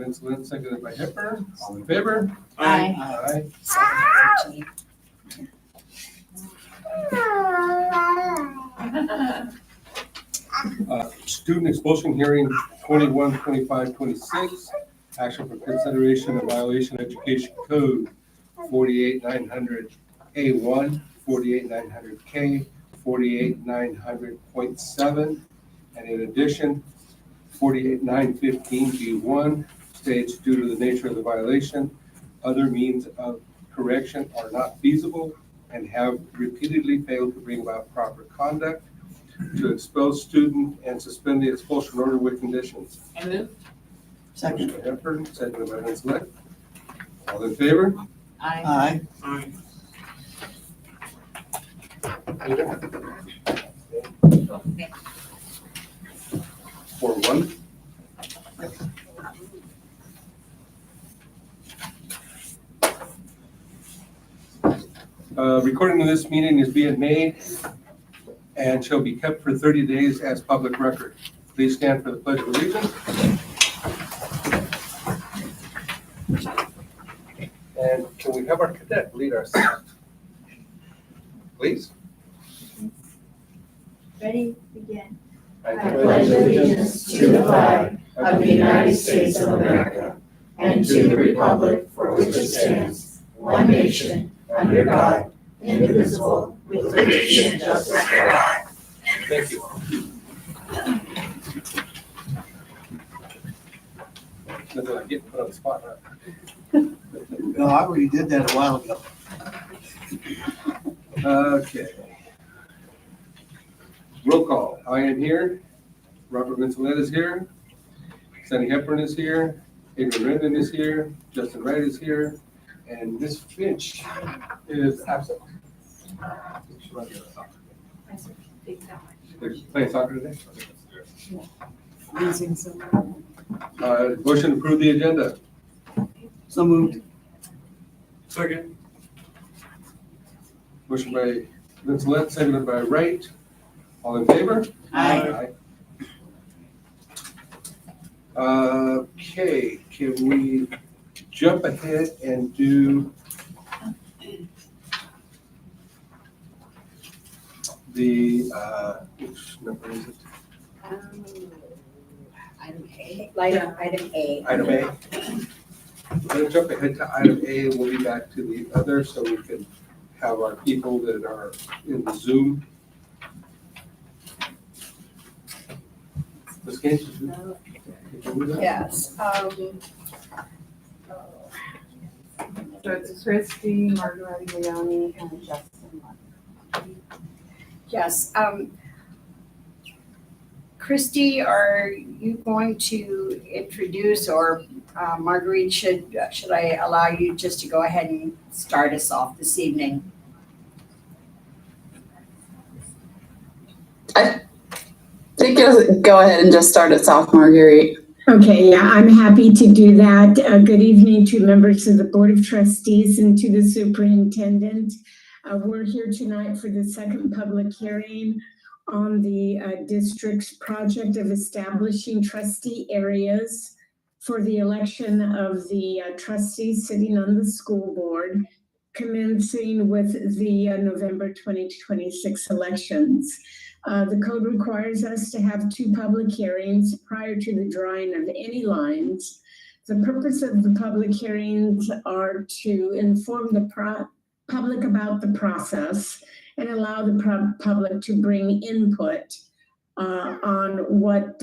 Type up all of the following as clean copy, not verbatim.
Vince Lynn, seconded by Hepburn. All in favor? Aye. Aye. Student expulsion hearing 21, 25, 26. Action for consideration of violation education code 48900A1, 48900K, 48900.7, and in addition, 48915B1 states due to the nature of the violation, other means of correction are not feasible and have repeatedly failed to bring about proper conduct to expel student and suspend the expulsion order with conditions. I move. Second by Hepburn, seconded by Vince Lynn. All in favor? Aye. Aye. For one. Recording of this meeting is being made and shall be kept for 30 days as public record. Please stand for the Pledge of Allegiance. And can we have our cadet lead us, please? Ready? Begin. I pledge allegiance to the flag of the United States of America and to the republic for which it stands, one nation, under God, indivisible, with liberty and justice for all. Thank you. Nothing like getting put on the spot, huh? No, I already did that a while ago. Okay. Roll call. I am here. Robert Vincelette is here. Sandy Hepburn is here. Adrian Rendon is here. Justin Wright is here. And Miss Finch is absent. They're playing soccer today? Losing some. Motion to approve the agenda. So moved. Second. Motion by Vincelette, seconded by Wright. All in favor? Aye. Okay, can we jump ahead and do the, which number is it? Item A. Item A. Item A. We're gonna jump ahead to item A, and we'll be back to the other, so we can have our people that are in the Zoom. Ms. Gaines, did you do that? Yes. So it's Christy, Margaret Leone, and Justin. Yes. Christy, are you going to introduce, or Marguerite, should I allow you just to go ahead and start us off this evening? I think you'll go ahead and just start us off, Marguerite. Okay, yeah, I'm happy to do that. Good evening to members of the Board of Trustees and to the Superintendent. We're here tonight for the second public hearing on the district's project of establishing trustee areas for the election of the trustees sitting on the school board, commencing with the November 2026 elections. The code requires us to have 2 public hearings prior to the drawing of any lines. The purpose of the public hearings are to inform the public about the process and allow the public to bring input on what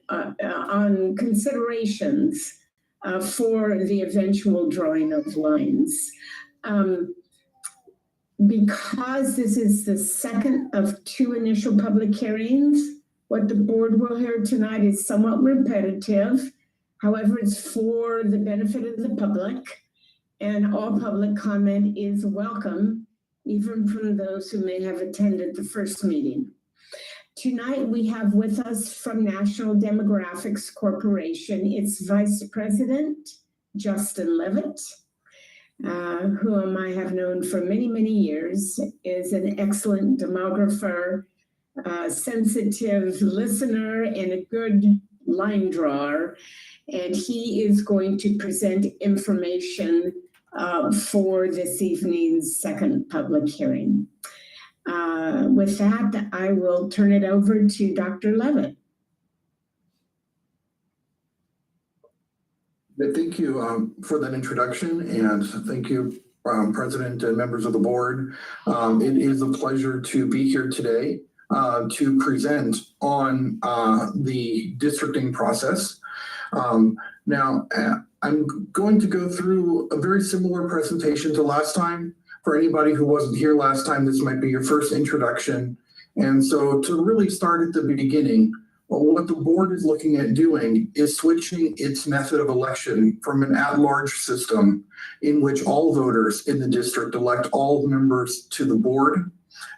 on considerations for the eventual drawing of lines. Because this is the second of 2 initial public hearings, what the board will hear tonight is somewhat repetitive. However, it's for the benefit of the public, and all public comment is welcome, even from those who may have attended the first meeting. Tonight, we have with us from National Demographics Corporation, its Vice President, Justin Levitt, whom I have known for many, many years, is an excellent demographer, sensitive listener, and a good line drawer, and he is going to present information for this evening's second public hearing. With that, I will turn it over to Dr. Levitt. Thank you for that introduction, and thank you, President and members of the board. It is a pleasure to be here today to present on the districting process. Now, I'm going to go through a very similar presentation to last time. For anybody who wasn't here last time, this might be your first introduction. And so to really start at the beginning, what the board is looking at doing is switching its method of election from an at-large system in which all voters in the district elect all members to the board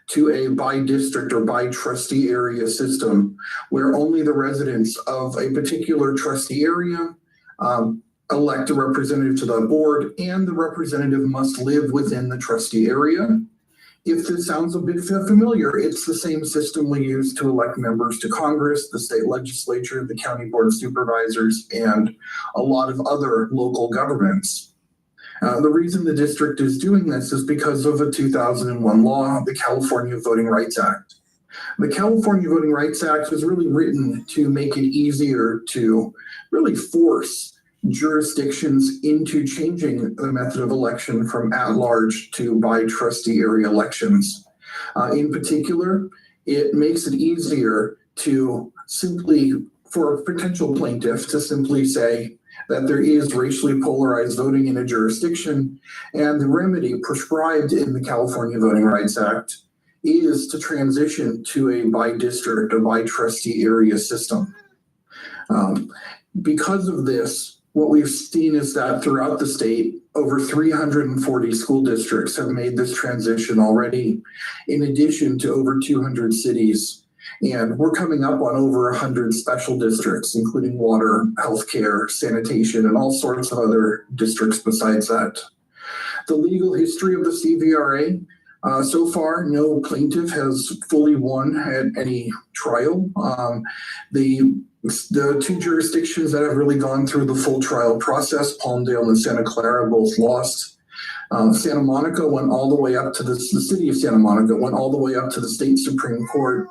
to a by-district or by-trustee area system where only the residents of a particular trustee area elect a representative to the board, and the representative must live within the trustee area. If this sounds a bit familiar, it's the same system we use to elect members to Congress, the state legislature, the county board of supervisors, and a lot of other local governments. The reason the district is doing this is because of a 2001 law, the California Voting Rights Act. The California Voting Rights Act was really written to make it easier to really force jurisdictions into changing the method of election from at-large to by-trustee area elections. In particular, it makes it easier to simply, for a potential plaintiff, to simply say that there is racially polarized voting in a jurisdiction, and the remedy prescribed in the California Voting Rights Act is to transition to a by-district or by-trustee area system. Because of this, what we've seen is that throughout the state, over 340 school districts have made this transition already, in addition to over 200 cities. And we're coming up on over 100 special districts, including water, healthcare, sanitation, and all sorts of other districts besides that. The legal history of the CVRA, so far, no plaintiff has fully won at any trial. The two jurisdictions that have really gone through the full trial process, Palmdale and Santa Clara, both lost. Santa Monica went all the way up to the city of Santa Monica went all the way up to the state Supreme Court.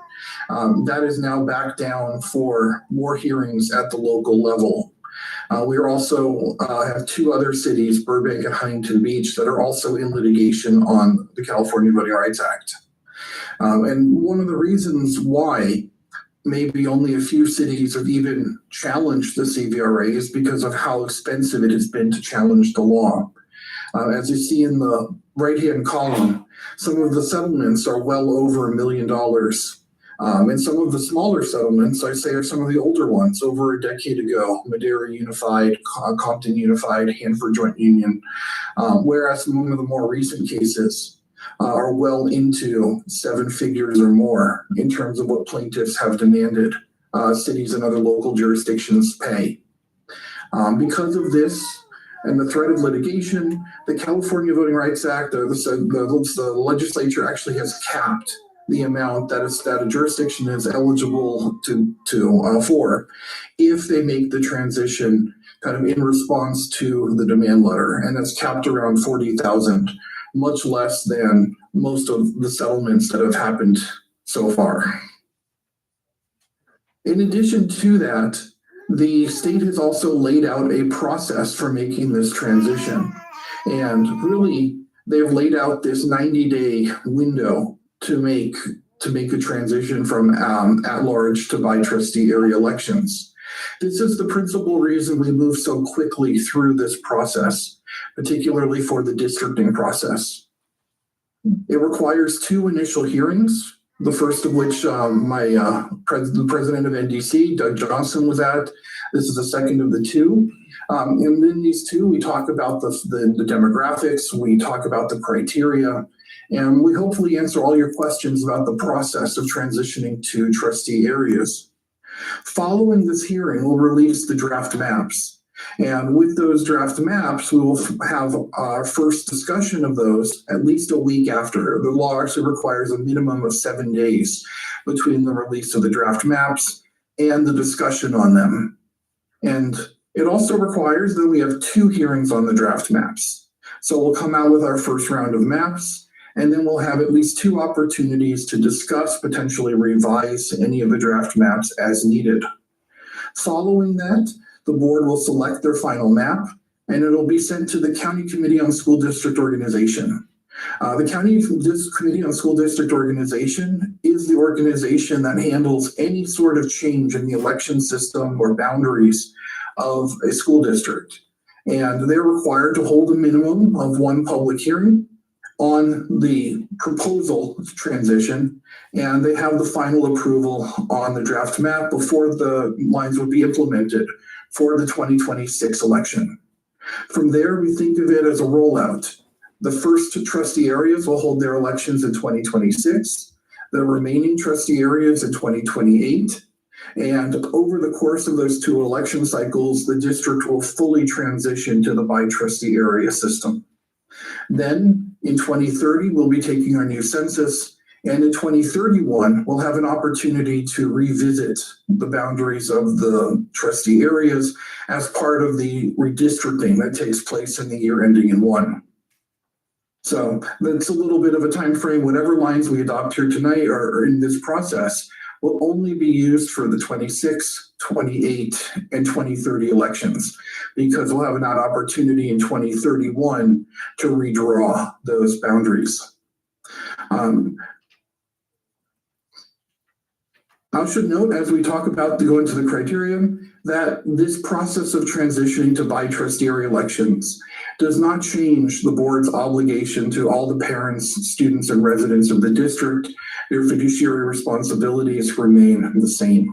That is now back down for more hearings at the local level. We are also have two other cities, Burbank and Huntington Beach, that are also in litigation on the California Voting Rights Act. And one of the reasons why maybe only a few cities have even challenged the CVRA is because of how expensive it has been to challenge the law. As you see in the right-hand column, some of the settlements are well over $1 million. And some of the smaller settlements, I say, are some of the older ones, over a decade ago, Madera Unified, Compton Unified, Hanford Joint Union, whereas some of the more recent cases are well into 7 figures or more in terms of what plaintiffs have demanded cities and other local jurisdictions pay. Because of this and the threat of litigation, the California Voting Rights Act, the legislature actually has capped the amount that a jurisdiction is eligible for if they make the transition kind of in response to the demand letter, and it's capped around 40,000, much less than most of the settlements that have happened so far. In addition to that, the state has also laid out a process for making this transition, and really they've laid out this 90-day window to make a transition from at-large to by-trustee area elections. This is the principal reason we move so quickly through this process, particularly for the districting process. It requires 2 initial hearings, the first of which the president of NDC, Doug Johnson, was at. This is the second of the 2. And in these 2, we talk about the demographics, we talk about the criteria, and we hopefully answer all your questions about the process of transitioning to trustee areas. Following this hearing, we'll release the draft maps. And with those draft maps, we will have our first discussion of those at least a week after. The law actually requires a minimum of 7 days between the release of the draft maps and the discussion on them. And it also requires that we have 2 hearings on the draft maps. So we'll come out with our first round of maps, and then we'll have at least 2 opportunities to discuss, potentially revise any of the draft maps as needed. Following that, the board will select their final map, and it'll be sent to the County Committee on School District Organization. The County Committee on School District Organization is the organization that handles any sort of change in the election system or boundaries of a school district. And they're required to hold a minimum of 1 public hearing on the proposal transition, and they have the final approval on the draft map before the lines would be implemented for the 2026 election. From there, we think of it as a rollout. The first 2 trustee areas will hold their elections in 2026, the remaining trustee areas in 2028, and over the course of those 2 election cycles, the district will fully transition to the by-trustee area system. Then, in 2030, we'll be taking our new census, and in 2031, we'll have an opportunity to revisit the boundaries of the trustee areas as part of the redistricting that takes place in the year ending in 1. So that's a little bit of a time frame. Whatever lines we adopt here tonight or in this process will only be used for the 26, 28, and 2030 elections, because we'll have an opportunity in 2031 to redraw those boundaries. I should note, as we talk about go into the criteria, that this process of transitioning to by-trustee area elections does not change the board's obligation to all the parents, students, and residents of the district. Their fiduciary responsibilities remain the same.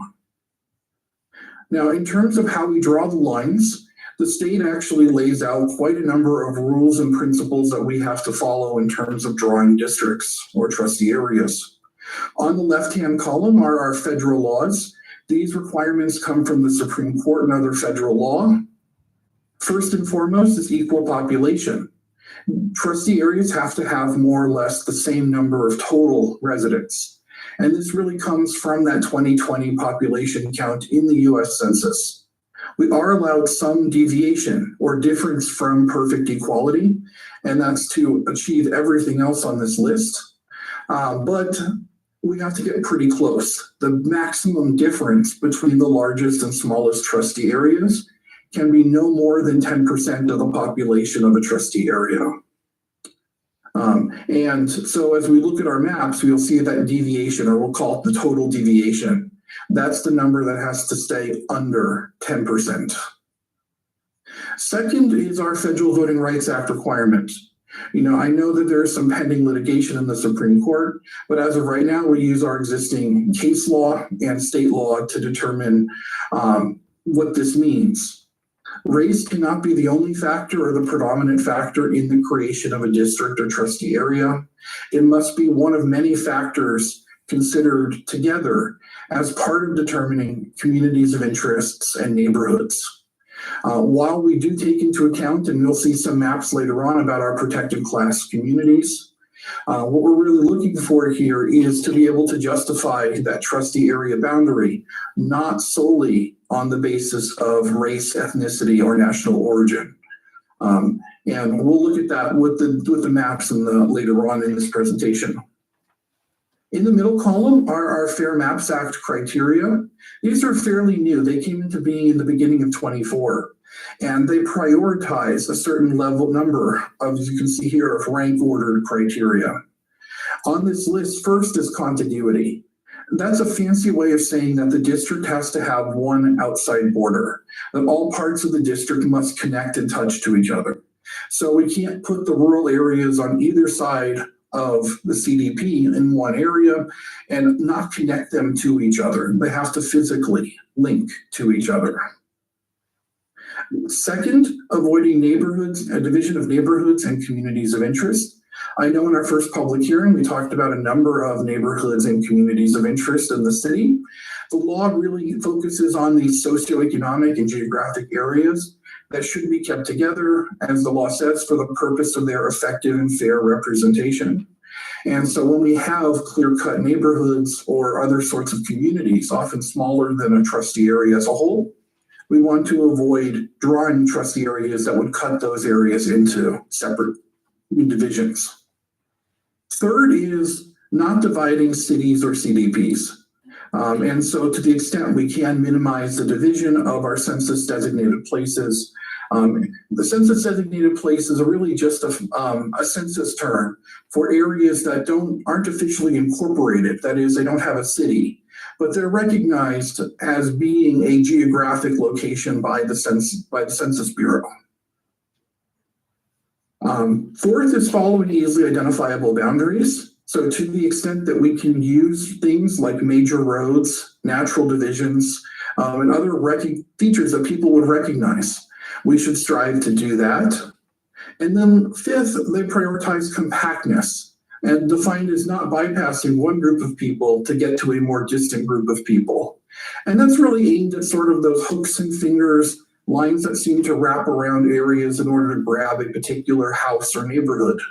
Now, in terms of how we draw the lines, the state actually lays out quite a number of rules and principles that we have to follow in terms of drawing districts or trustee areas. On the left-hand column are our federal laws. These requirements come from the Supreme Court and other federal law. First and foremost is equal population. Trustee areas have to have more or less the same number of total residents. And this really comes from that 2020 population count in the US Census. We are allowed some deviation or difference from perfect equality, and that's to achieve everything else on this list. But we have to get pretty close. The maximum difference between the largest and smallest trustee areas can be no more than 10% of the population of a trustee area. And so as we look at our maps, we'll see that deviation, or we'll call it the total deviation. That's the number that has to stay under 10%. Second is our Federal Voting Rights Act requirement. I know that there is some pending litigation in the Supreme Court, but as of right now, we use our existing case law and state law to determine what this means. Race cannot be the only factor or the predominant factor in the creation of a district or trustee area. It must be one of many factors considered together as part of determining communities of interests and neighborhoods. While we do take into account, and you'll see some maps later on about our protected class communities, what we're really looking for here is to be able to justify that trustee area boundary, not solely on the basis of race, ethnicity, or national origin. And we'll look at that with the maps later on in this presentation. In the middle column are our Fair Maps Act criteria. These are fairly new. They came into being in the beginning of 24, and they prioritize a certain number of, as you can see here, of rank ordered criteria. On this list, first is contiguity. That's a fancy way of saying that the district has to have one outside border, that all parts of the district must connect and touch to each other. So we can't put the rural areas on either side of the CDP in one area and not connect them to each other. They have to physically link to each other. Second, avoiding neighborhoods, a division of neighborhoods and communities of interest. I know in our first public hearing, we talked about a number of neighborhoods and communities of interest in the city. The law really focuses on these socioeconomic and geographic areas that should be kept together, as the law says, for the purpose of their effective and fair representation. And so when we have clear-cut neighborhoods or other sorts of communities, often smaller than a trustee area as a whole, we want to avoid drawing trustee areas that would cut those areas into separate divisions. Third is not dividing cities or CDPs. And so to the extent we can minimize the division of our census designated places. The census designated places are really just a census term for areas that aren't officially incorporated. That is, they don't have a city, but they're recognized as being a geographic location by the Census Bureau. Fourth is following easily identifiable boundaries. So to the extent that we can use things like major roads, natural divisions, and other features that people would recognize, we should strive to do that. And then fifth, they prioritize compactness, and defined as not bypassing one group of people to get to a more distant group of people. And that's really aimed at sort of those hooks and fingers, lines that seem to wrap around areas in order to grab a particular house or neighborhood.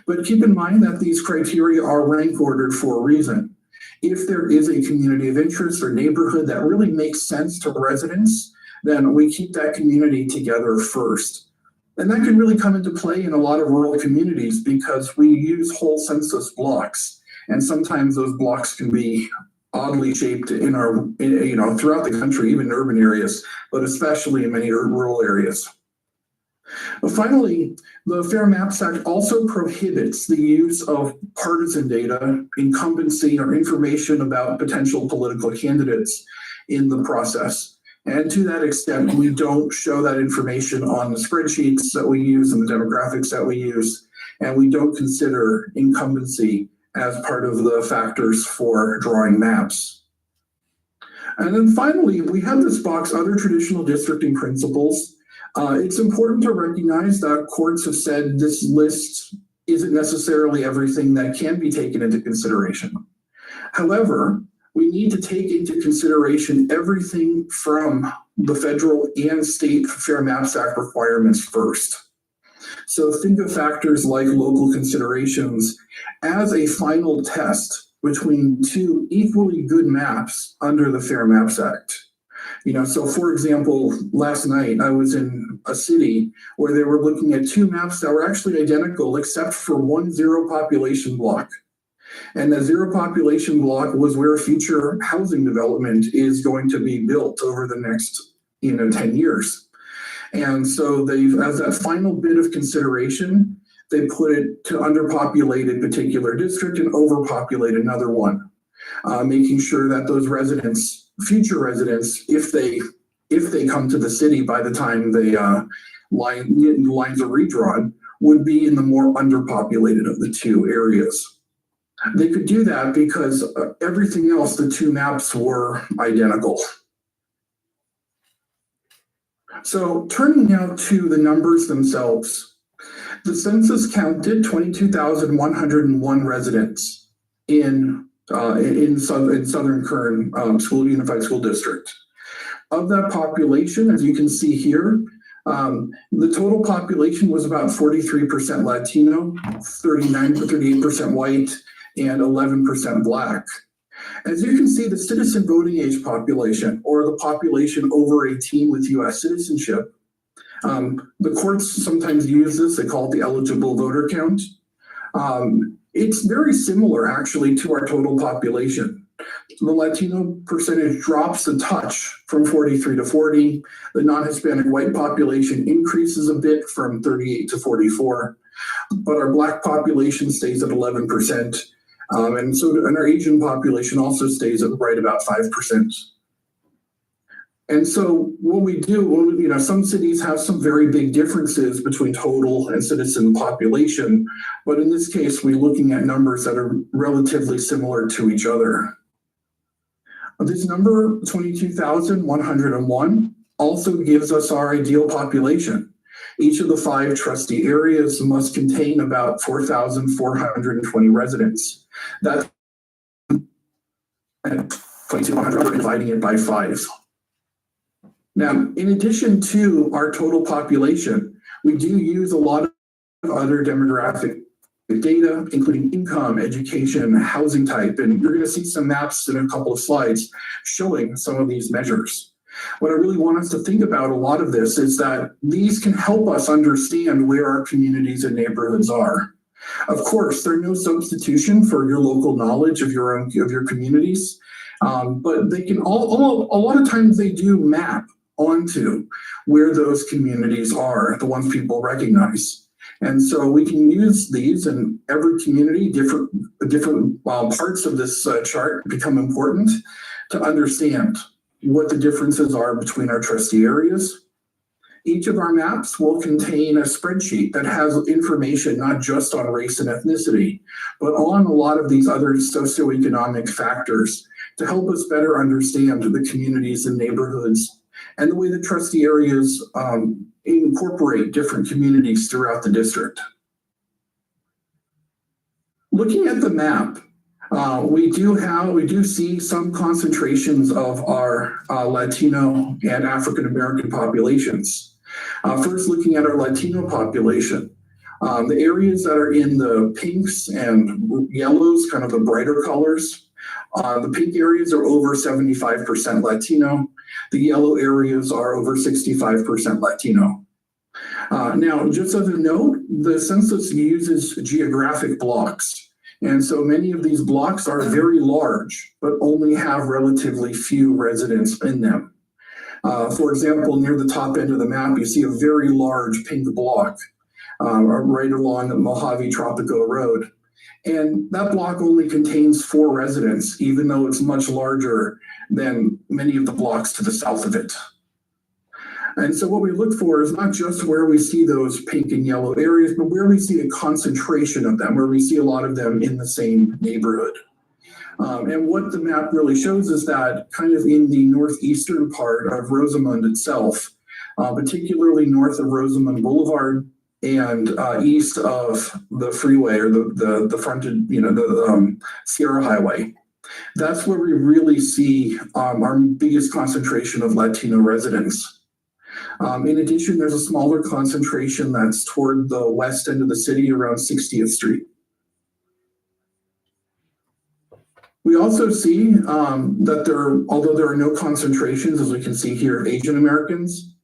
But keep in mind that these criteria are rank ordered for a reason. If there is a community of interest or neighborhood that really makes sense to residents, then we keep that community together first. And that can really come into play in a lot of rural communities because we use whole census blocks. And sometimes those blocks can be oddly shaped throughout the country, even urban areas, but especially in many rural areas. Finally, the Fair Maps Act also prohibits the use of partisan data, incumbency, or information about potential political candidates in the process. And to that extent, we don't show that information on the spreadsheets that we use and the demographics that we use, and we don't consider incumbency as part of the factors for drawing maps. And then finally, we have this box, other traditional districting principles. It's important to recognize that courts have said this list isn't necessarily everything that can be taken into consideration. However, we need to take into consideration everything from the federal and state Fair Maps Act requirements first. So think of factors like local considerations as a final test between two equally good maps under the Fair Maps Act. So for example, last night I was in a city where they were looking at two maps that were actually identical except for one zero population block. And the zero population block was where future housing development is going to be built over the next 10 years. And so as that final bit of consideration, they put it to underpopulate a particular district and overpopulate another one, making sure that those residents, future residents, if they come to the city by the time the lines are redrawn, would be in the more underpopulated of the two areas. They could do that because everything else, the two maps were identical. So turning now to the numbers themselves, the census counted 22,101 residents in Southern Kern Unified School District. Of that population, as you can see here, the total population was about 43% Latino, 38% white, and 11% Black. As you can see, the citizen voting age population, or the population over 18 with U.S. citizenship, the courts sometimes use this, they call it the eligible voter count. It's very similar actually to our total population. The Latino percentage drops a touch from 43 to 40. The non-Hispanic white population increases a bit from 38 to 44, but our Black population stays at 11%. And our Asian population also stays at right about 5%. And so what we do, some cities have some very big differences between total and citizen population, but in this case, we're looking at numbers that are relatively similar to each other. This number, 22,101, also gives us our ideal population. Each of the 5 trustee areas must contain about 4,420 residents. That's 22,100, dividing it by 5. Now, in addition to our total population, we do use a lot of other demographic data, including income, education, housing type, and you're going to see some maps in a couple of slides showing some of these measures. What I really want us to think about a lot of this is that these can help us understand where our communities and neighborhoods are. Of course, they're no substitution for your local knowledge of your communities, but they can a lot of times they do map onto where those communities are, the ones people recognize. And so we can use these in every community. Different parts of this chart become important to understand what the differences are between our trustee areas. Each of our maps will contain a spreadsheet that has information not just on race and ethnicity, but on a lot of these other socioeconomic factors to help us better understand the communities and neighborhoods and the way the trustee areas incorporate different communities throughout the district. Looking at the map, we do see some concentrations of our Latino and African American populations. First, looking at our Latino population, the areas that are in the pinks and yellows, kind of the brighter colors, the pink areas are over 75% Latino. The yellow areas are over 65% Latino. Now, just as a note, the census uses geographic blocks. And so many of these blocks are very large, but only have relatively few residents in them. For example, near the top end of the map, you see a very large pink block right along Mojave Tropico Road. And that block only contains 4 residents, even though it's much larger than many of the blocks to the south of it. And so what we look for is not just where we see those pink and yellow areas, but where we see a concentration of them, where we see a lot of them in the same neighborhood. And what the map really shows is that kind of in the northeastern part of Rosamond itself, particularly north of Rosamond Boulevard and east of the freeway or the fronted, the Sierra Highway, that's where we really see our biggest concentration of Latino residents. In addition, there's a smaller concentration that's toward the west end of the city around 60th Street. We also see that although there are no concentrations, as we can see here, of Asian Americans,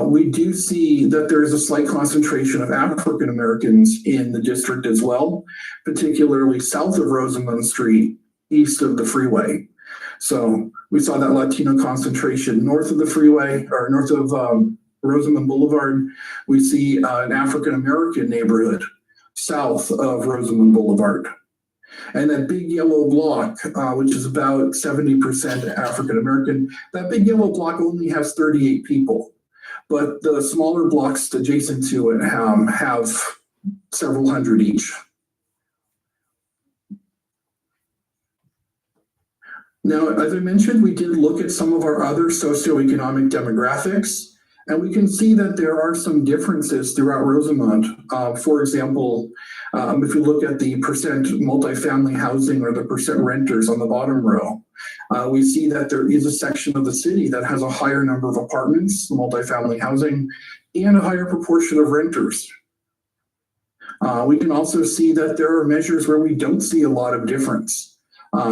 we do see that there is a slight concentration of African Americans in the district as well, particularly south of Rosamond Street, east of the freeway. So we saw that Latino concentration north of the freeway or north of Rosamond Boulevard. We see an African American neighborhood south of Rosamond Boulevard. And that big yellow block, which is about 70% African American, that big yellow block only has 38 people. But the smaller blocks adjacent to it have several hundred each. Now, as I mentioned, we did look at some of our other socioeconomic demographics, and we can see that there are some differences throughout Rosamond. For example, if you look at the percent multifamily housing or the percent renters on the bottom row, we see that there is a section of the city that has a higher number of apartments, multifamily housing, and a higher proportion of renters. We can also see that there are measures where we don't see a lot of difference.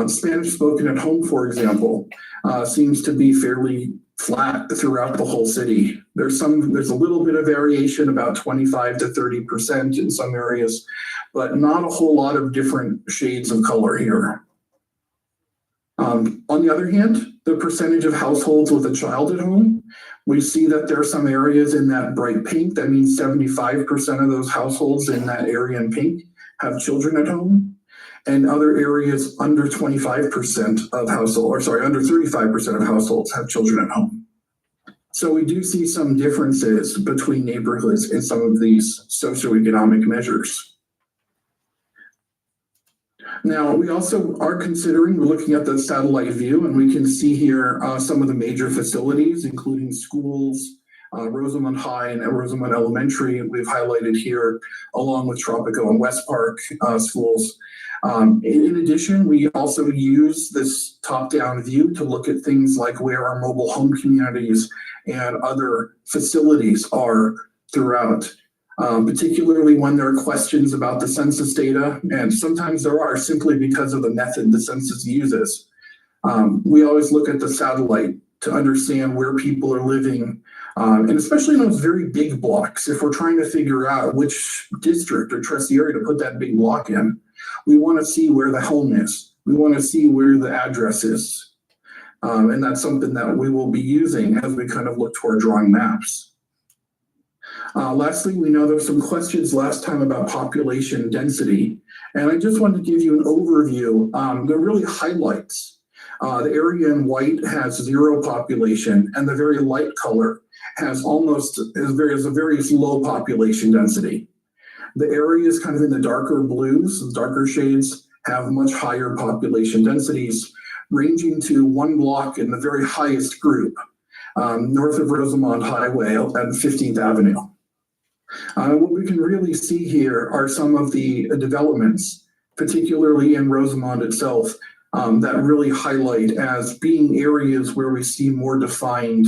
Spanish spoken at home, for example, seems to be fairly flat throughout the whole city. There's a little bit of variation, about 25 to 30% in some areas, but not a whole lot of different shades of color here. On the other hand, the percentage of households with a child at home, we see that there are some areas in that bright pink. That means 75% of those households in that area in pink have children at home. And other areas under 25% of households, under 35% of households have children at home. So we do see some differences between neighborhoods in some of these socioeconomic measures. Now, we also are we're looking at the satellite view, and we can see here some of the major facilities, including schools, Rosamond High and Rosamond Elementary, we've highlighted here, along with Tropico and West Park schools. In addition, we also use this top-down view to look at things like where our mobile home communities and other facilities are throughout, particularly when there are questions about the census data, and sometimes there are simply because of the method the census uses. We always look at the satellite to understand where people are living. And especially in those very big blocks, if we're trying to figure out which district or trustee area to put that big block in, we want to see where the home is. We want to see where the address is. And that's something that we will be using as we kind of look toward drawing maps. Lastly, we know there were some questions last time about population density. And I just wanted to give you an overview that really highlights the area in white has 0 population, and the very light color has a very low population density. The areas kind of in the darker blues, the darker shades, have much higher population densities, ranging to 1 block in the very highest group, north of Rosamond Highway and 15th Avenue. What we can really see here are some of the developments, particularly in Rosamond itself, that really highlight as being areas where we see more defined,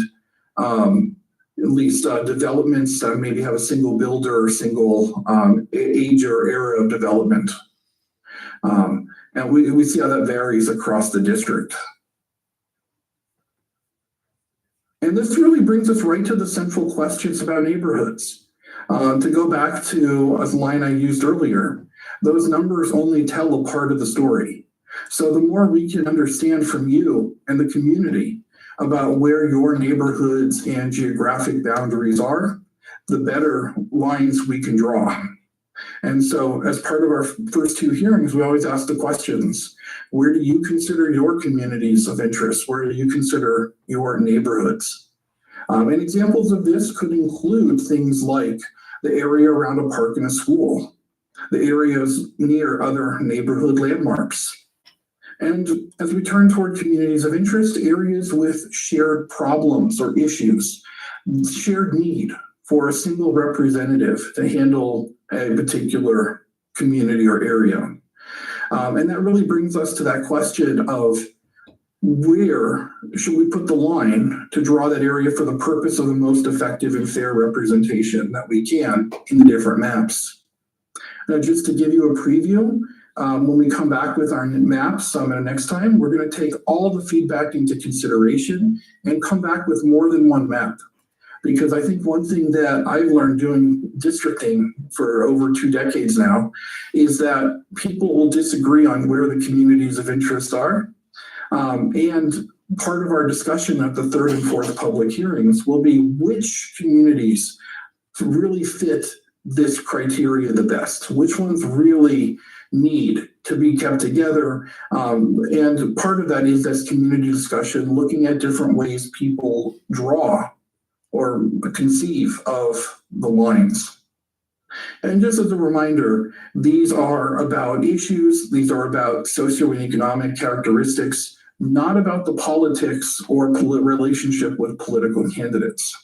at least developments that maybe have a single builder or single age or era of development. And we see how that varies across the district. And this really brings us right to the central questions about neighborhoods. To go back to a line I used earlier, those numbers only tell a part of the story. So the more we can understand from you and the community about where your neighborhoods and geographic boundaries are, the better lines we can draw. And so as part of our first 2 hearings, we always ask the questions: where do you consider your communities of interest? Where do you consider your neighborhoods? And examples of this could include things like the area around a park and a school, the areas near other neighborhood landmarks. And as we turn toward communities of interest, areas with shared problems or issues, shared need for a single representative to handle a particular community or area. And that really brings us to that question of where should we put the line to draw that area for the purpose of the most effective and fair representation that we can in the different maps. Now, just to give you a preview, when we come back with our maps next time, we're going to take all the feedback into consideration and come back with more than one map. Because I think one thing that I've learned doing districting for over 2 decades now is that people will disagree on where the communities of interest are. And part of our discussion at the 3rd and 4th public hearings will be which communities really fit this criteria the best, which ones really need to be kept together. And part of that is this community discussion, looking at different ways people draw or conceive of the lines. And just as a reminder, these are about issues, these are about socio and economic characteristics, not about the politics or relationship with political candidates.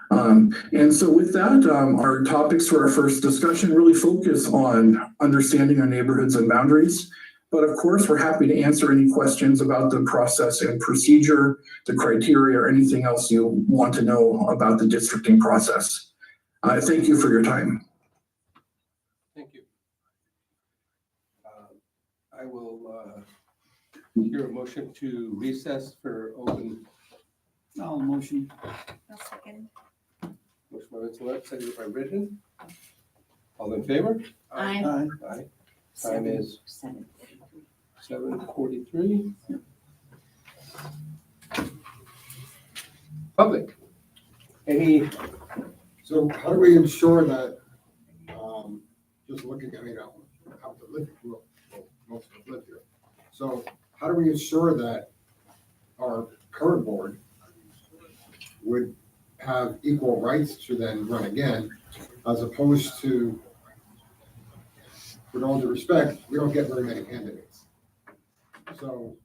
And so with that, our topics for our first discussion really focus on understanding our neighborhoods and boundaries. But of course, we're happy to answer any questions about the process and procedure, the criteria, or anything else you want to know about the districting process. Thank you for your time. Thank you. I will hear a motion to recess for open. Oh, motion. I'll second. Motion by Vincent, seconded by Bridget. All in favor? Aye. Aye. Aye. Time is 7:43. Public. Any, So how do we ensure that, just looking, I mean, I have to live here, well, most of us live here. So how do we ensure that our current board would have equal rights to then run again, as opposed to, with all due respect, we don't get very many candidates. So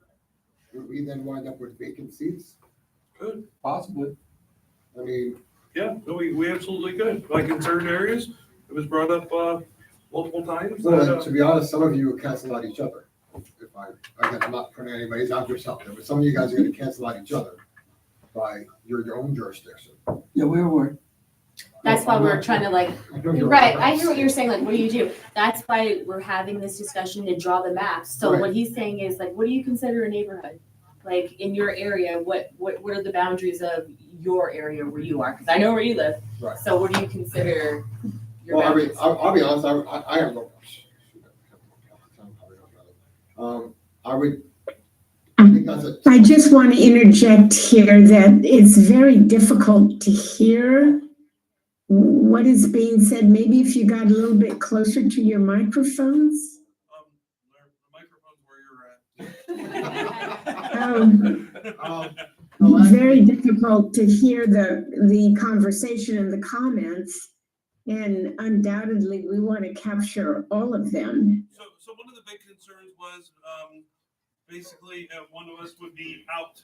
would we then wind up with vacant seats? Good. possibly, I mean, Yeah, no, we absolutely could. Like in certain areas, it was brought up multiple times. well, to be honest, some of you would cancel out each other. If again, I'm not putting anybody's out there something, but some of you guys are gonna cancel out each other by your own jurisdiction. Yeah, we were. That's why we're trying to like, I know you're- right, I hear what you're saying, like, what do you do? That's why we're having this discussion to draw the maps. So Right. what he's saying is like, what do you consider a neighborhood? like in your area, what are the boundaries of your area where you are? Because I know where you live. Right. So what do you consider your Well, I mean, boundaries? I'll be honest, I have no. I would, I think that's a. I just want to interject here that it's very difficult to hear what is being said. Maybe if you got a little bit closer to your microphones. The microphone's where you're at. Very difficult to hear the conversation and the comments. And undoubtedly, we want to capture all of them. So one of the big concerns was, basically, one of us would be out,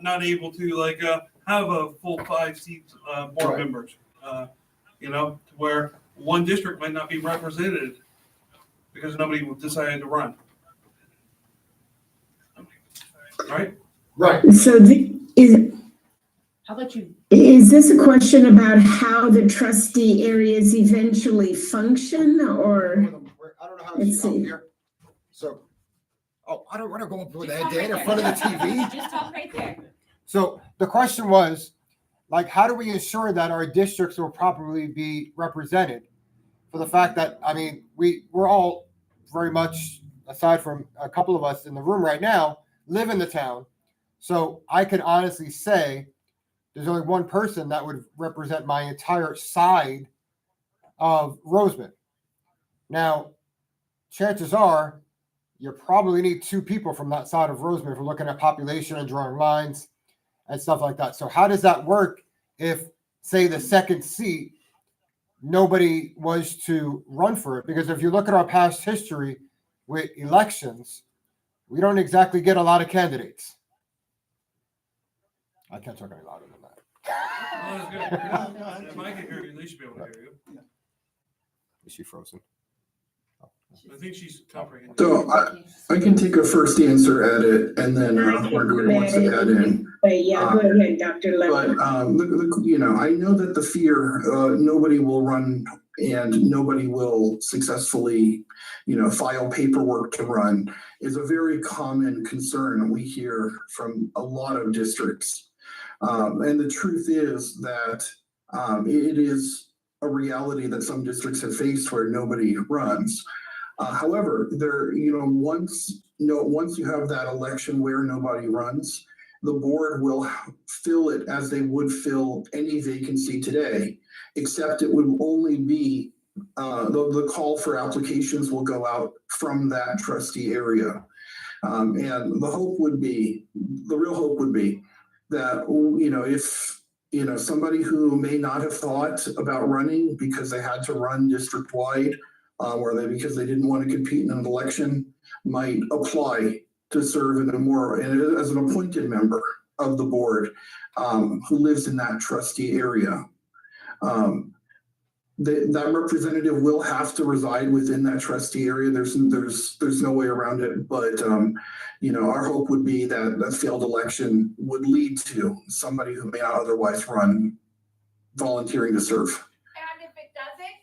not able to like, have a full 5-seat, board Right. members. To where one district might not be represented because nobody decided to run. Right? Right. So How about you? is this a question about how the trustee areas eventually function, or? I don't know how Let's it's up see. here. So, I don't want to go up with Just that talk data in right front of the there. TV. Just talk right there. So the question was, like, how do we ensure that our districts will properly be represented? For the fact that, I mean, we're all very much, aside from a couple of us in the room right now, live in the town. So I can honestly say there's only one person that would represent my entire side of Roseman. Now, chances are you probably need 2 people from that side of Roseman if we're looking at population and drawing lines and stuff like that. So how does that work if, say, the second seat, nobody was to run for it? Because if you look at our past history with elections, we don't exactly get a lot of candidates. I can't talk any louder than that. Oh, that's good. If I can hear you, they should be able to hear you. Is she frozen? I think she's comprehending. So I can take a first answer at it, and then Margaret wants to add in. But yeah, go ahead, Dr. Levin. But I know that the fear, nobody will run and nobody will successfully, file paperwork to run, is a very common concern we hear from a lot of districts. And the truth is that it is a reality that some districts have faced where nobody runs. However, once you have that election where nobody runs, the board will fill it as they would fill any vacancy today, except it would only be, the call for applications will go out from that trustee area. And the real hope would be that, if, somebody who may not have thought about running because they had to run district-wide, because they didn't want to compete in an election, might apply to serve as an appointed member of the board, who lives in that trustee area. That representative will have to reside within that trustee area. There's no way around it. But our hope would be that that failed election would lead to somebody who may not otherwise run volunteering to serve. And if it doesn't?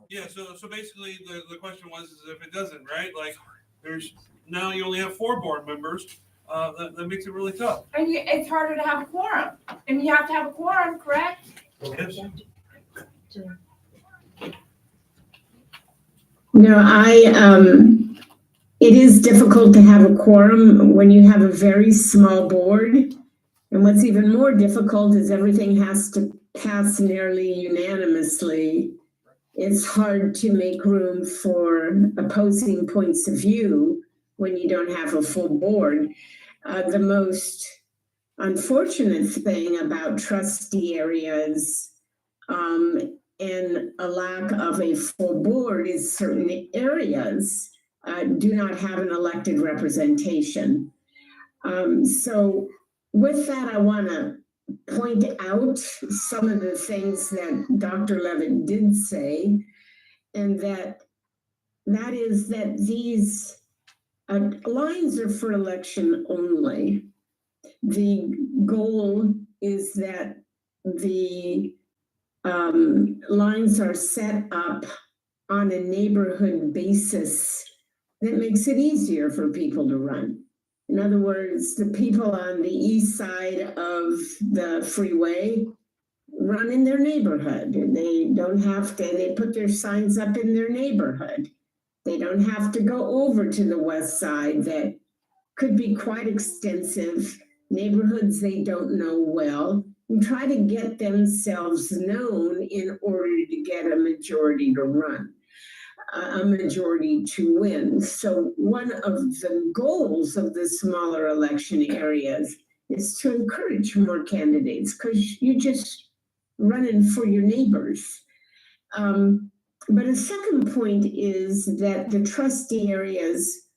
Yeah, so basically the question was is if it doesn't, right? Like now you only have 4 board members. That makes it really tough. And it's harder to have a quorum. And you have to have a quorum, correct? Yes. No, it is difficult to have a quorum when you have a very small board. And what's even more difficult is everything has to pass nearly unanimously. It's hard to make room for opposing points of view when you don't have a full board. The most unfortunate thing about trustee areas and a lack of a full board is certain areas do not have an elected representation. So with that, I want to point out some of the things that Dr. Levitt did say, and that is that these lines are for election only. The goal is that the lines are set up on a neighborhood basis that makes it easier for people to run. In other words, the people on the east side of the freeway run in their neighborhood. They don't have to, they put their signs up in their neighborhood. They don't have to go over to the west side that could be quite extensive, neighborhoods they don't know well, and try to get themselves known in order to get a majority to run, a majority to win. So one of the goals of the smaller election areas is to encourage more candidates, because you just running for your neighbors. But a second point is that the trustee areas,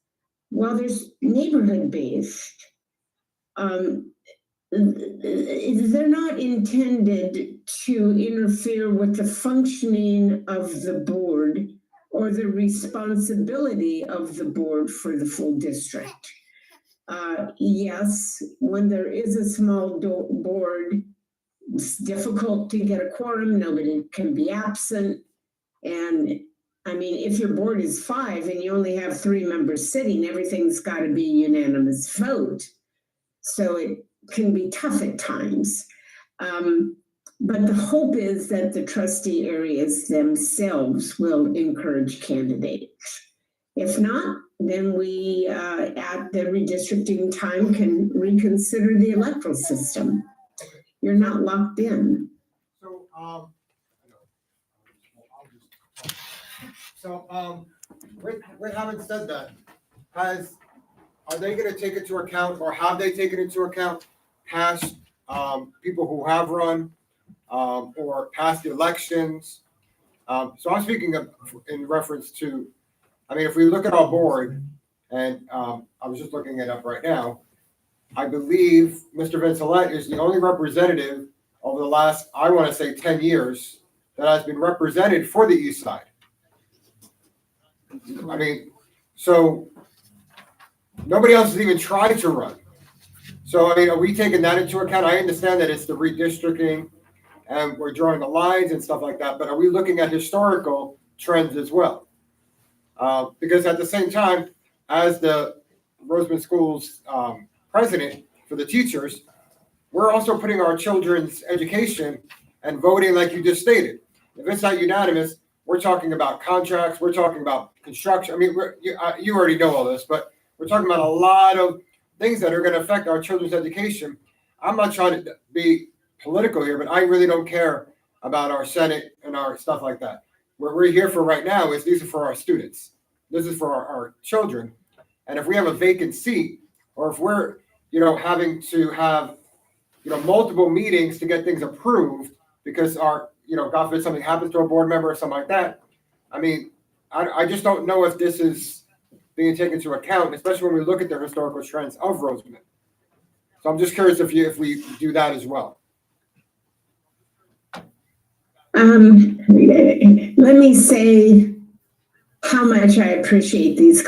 while there's neighborhood based, they're not intended to interfere with the functioning of the board or the responsibility of the board for the full district. Yes, when there is a small board, it's difficult to get a quorum, nobody can be absent. And I mean, if your board is 5 and you only have 3 members sitting, everything's got to be unanimous vote. So it can be tough at times. But the hope is that the trustee areas themselves will encourage candidates. If not, then we, at the redistricting time, can reconsider the electoral system. You're not locked in. With having said that, are they gonna take into account, or have they taken into account past, people who have run, or past elections? So I'm speaking of, in reference to, I mean, if we look at our board, and, I was just looking it up right now, I believe Mr. Vincelette is the only representative over the last, I want to say 10 years, that has been represented for the east side. I mean, so nobody else has even tried to run. So, I mean, are we taking that into account? I understand that it's the redistricting and we're drawing the lines and stuff like that, but are we looking at historical trends as well? Because at the same time, as the Roseman Schools president for the teachers, we're also putting our children's education and voting like you just stated. If it's not unanimous, we're talking about contracts, we're talking about construction. I mean, you already know all this, but we're talking about a lot of things that are going to affect our children's education. I'm not trying to be political here, but I really don't care about our Senate and our stuff like that. What we're here for right now is these are for our students. This is for our children. And if we have a vacant seat, or if we're, having to have, multiple meetings to get things approved because our, God forbid something happens to a board member or something like that. I mean, I just don't know if this is being taken into account, especially when we look at the historical trends of Roseman. So I'm just curious if we do that as well. Let me say how much I appreciate these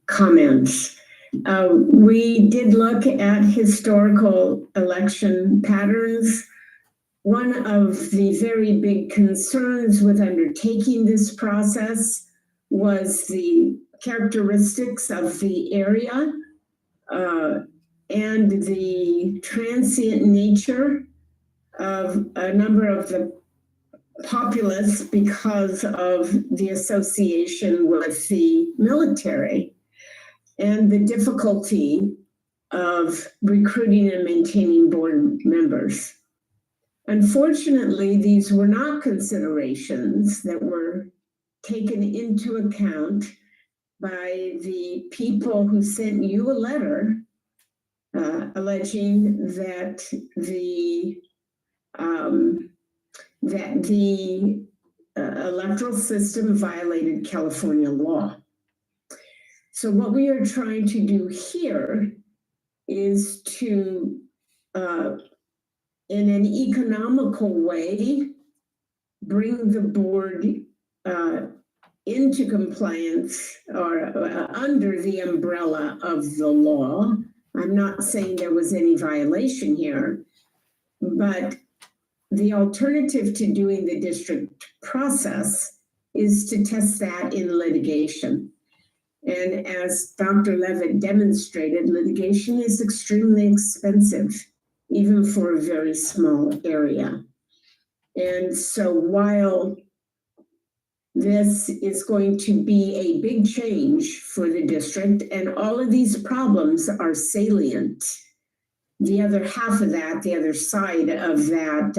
comments. We did look at historical election patterns. One of the very big concerns with undertaking this process was the characteristics of the area and the transient nature of a number of the populace because of the association with the military and the difficulty of recruiting and maintaining board members. Unfortunately, these were not considerations that were taken into account by the people who sent you a letter alleging that the electoral system violated California law. So what we are trying to do here is to, in an economical way, bring the board into compliance or under the umbrella of the law. I'm not saying there was any violation here, but the alternative to doing the district process is to test that in litigation. And as Dr. Levitt demonstrated, litigation is extremely expensive, even for a very small area. And so while this is going to be a big change for the district, and all of these problems are salient, the other half of that, the other side of that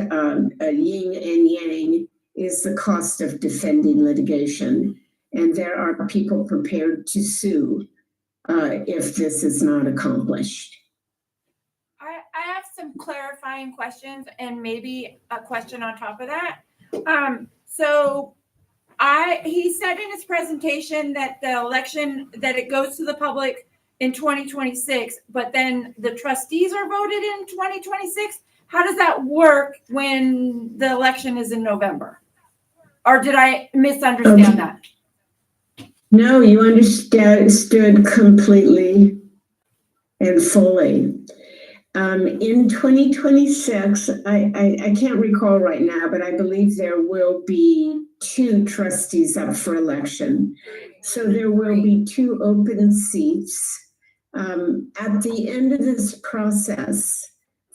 yin and yang, is the cost of defending litigation. And there are people prepared to sue if this is not accomplished. I have some clarifying questions and maybe a question on top of that. He said in his presentation that the election, that it goes to the public in 2026, but then the trustees are voted in 2026. How does that work when the election is in November? Or did I misunderstand that? No, you understood completely and fully. In 2026, I can't recall right now, but I believe there will be 2 trustees up for election. So there will be 2 open seats. At the end of this process,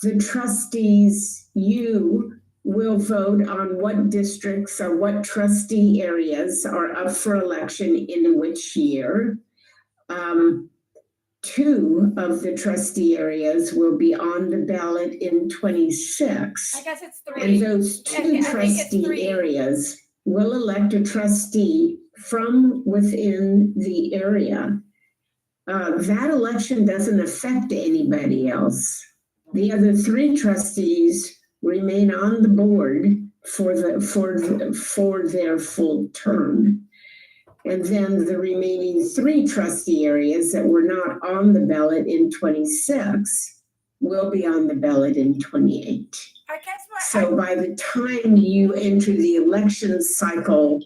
the trustees, you will vote on what districts or what trustee areas are up for election in which year. 2 of the trustee areas will be on the ballot in 26. I guess it's 3. And those 2 I think it's trustee 3. areas will elect a trustee from within the area. That election doesn't affect anybody else. The other 3 trustees remain on the board for their full term. And then the remaining 3 trustee areas that were not on the ballot in 26 will be on the ballot in 28. So by the time you enter the election cycle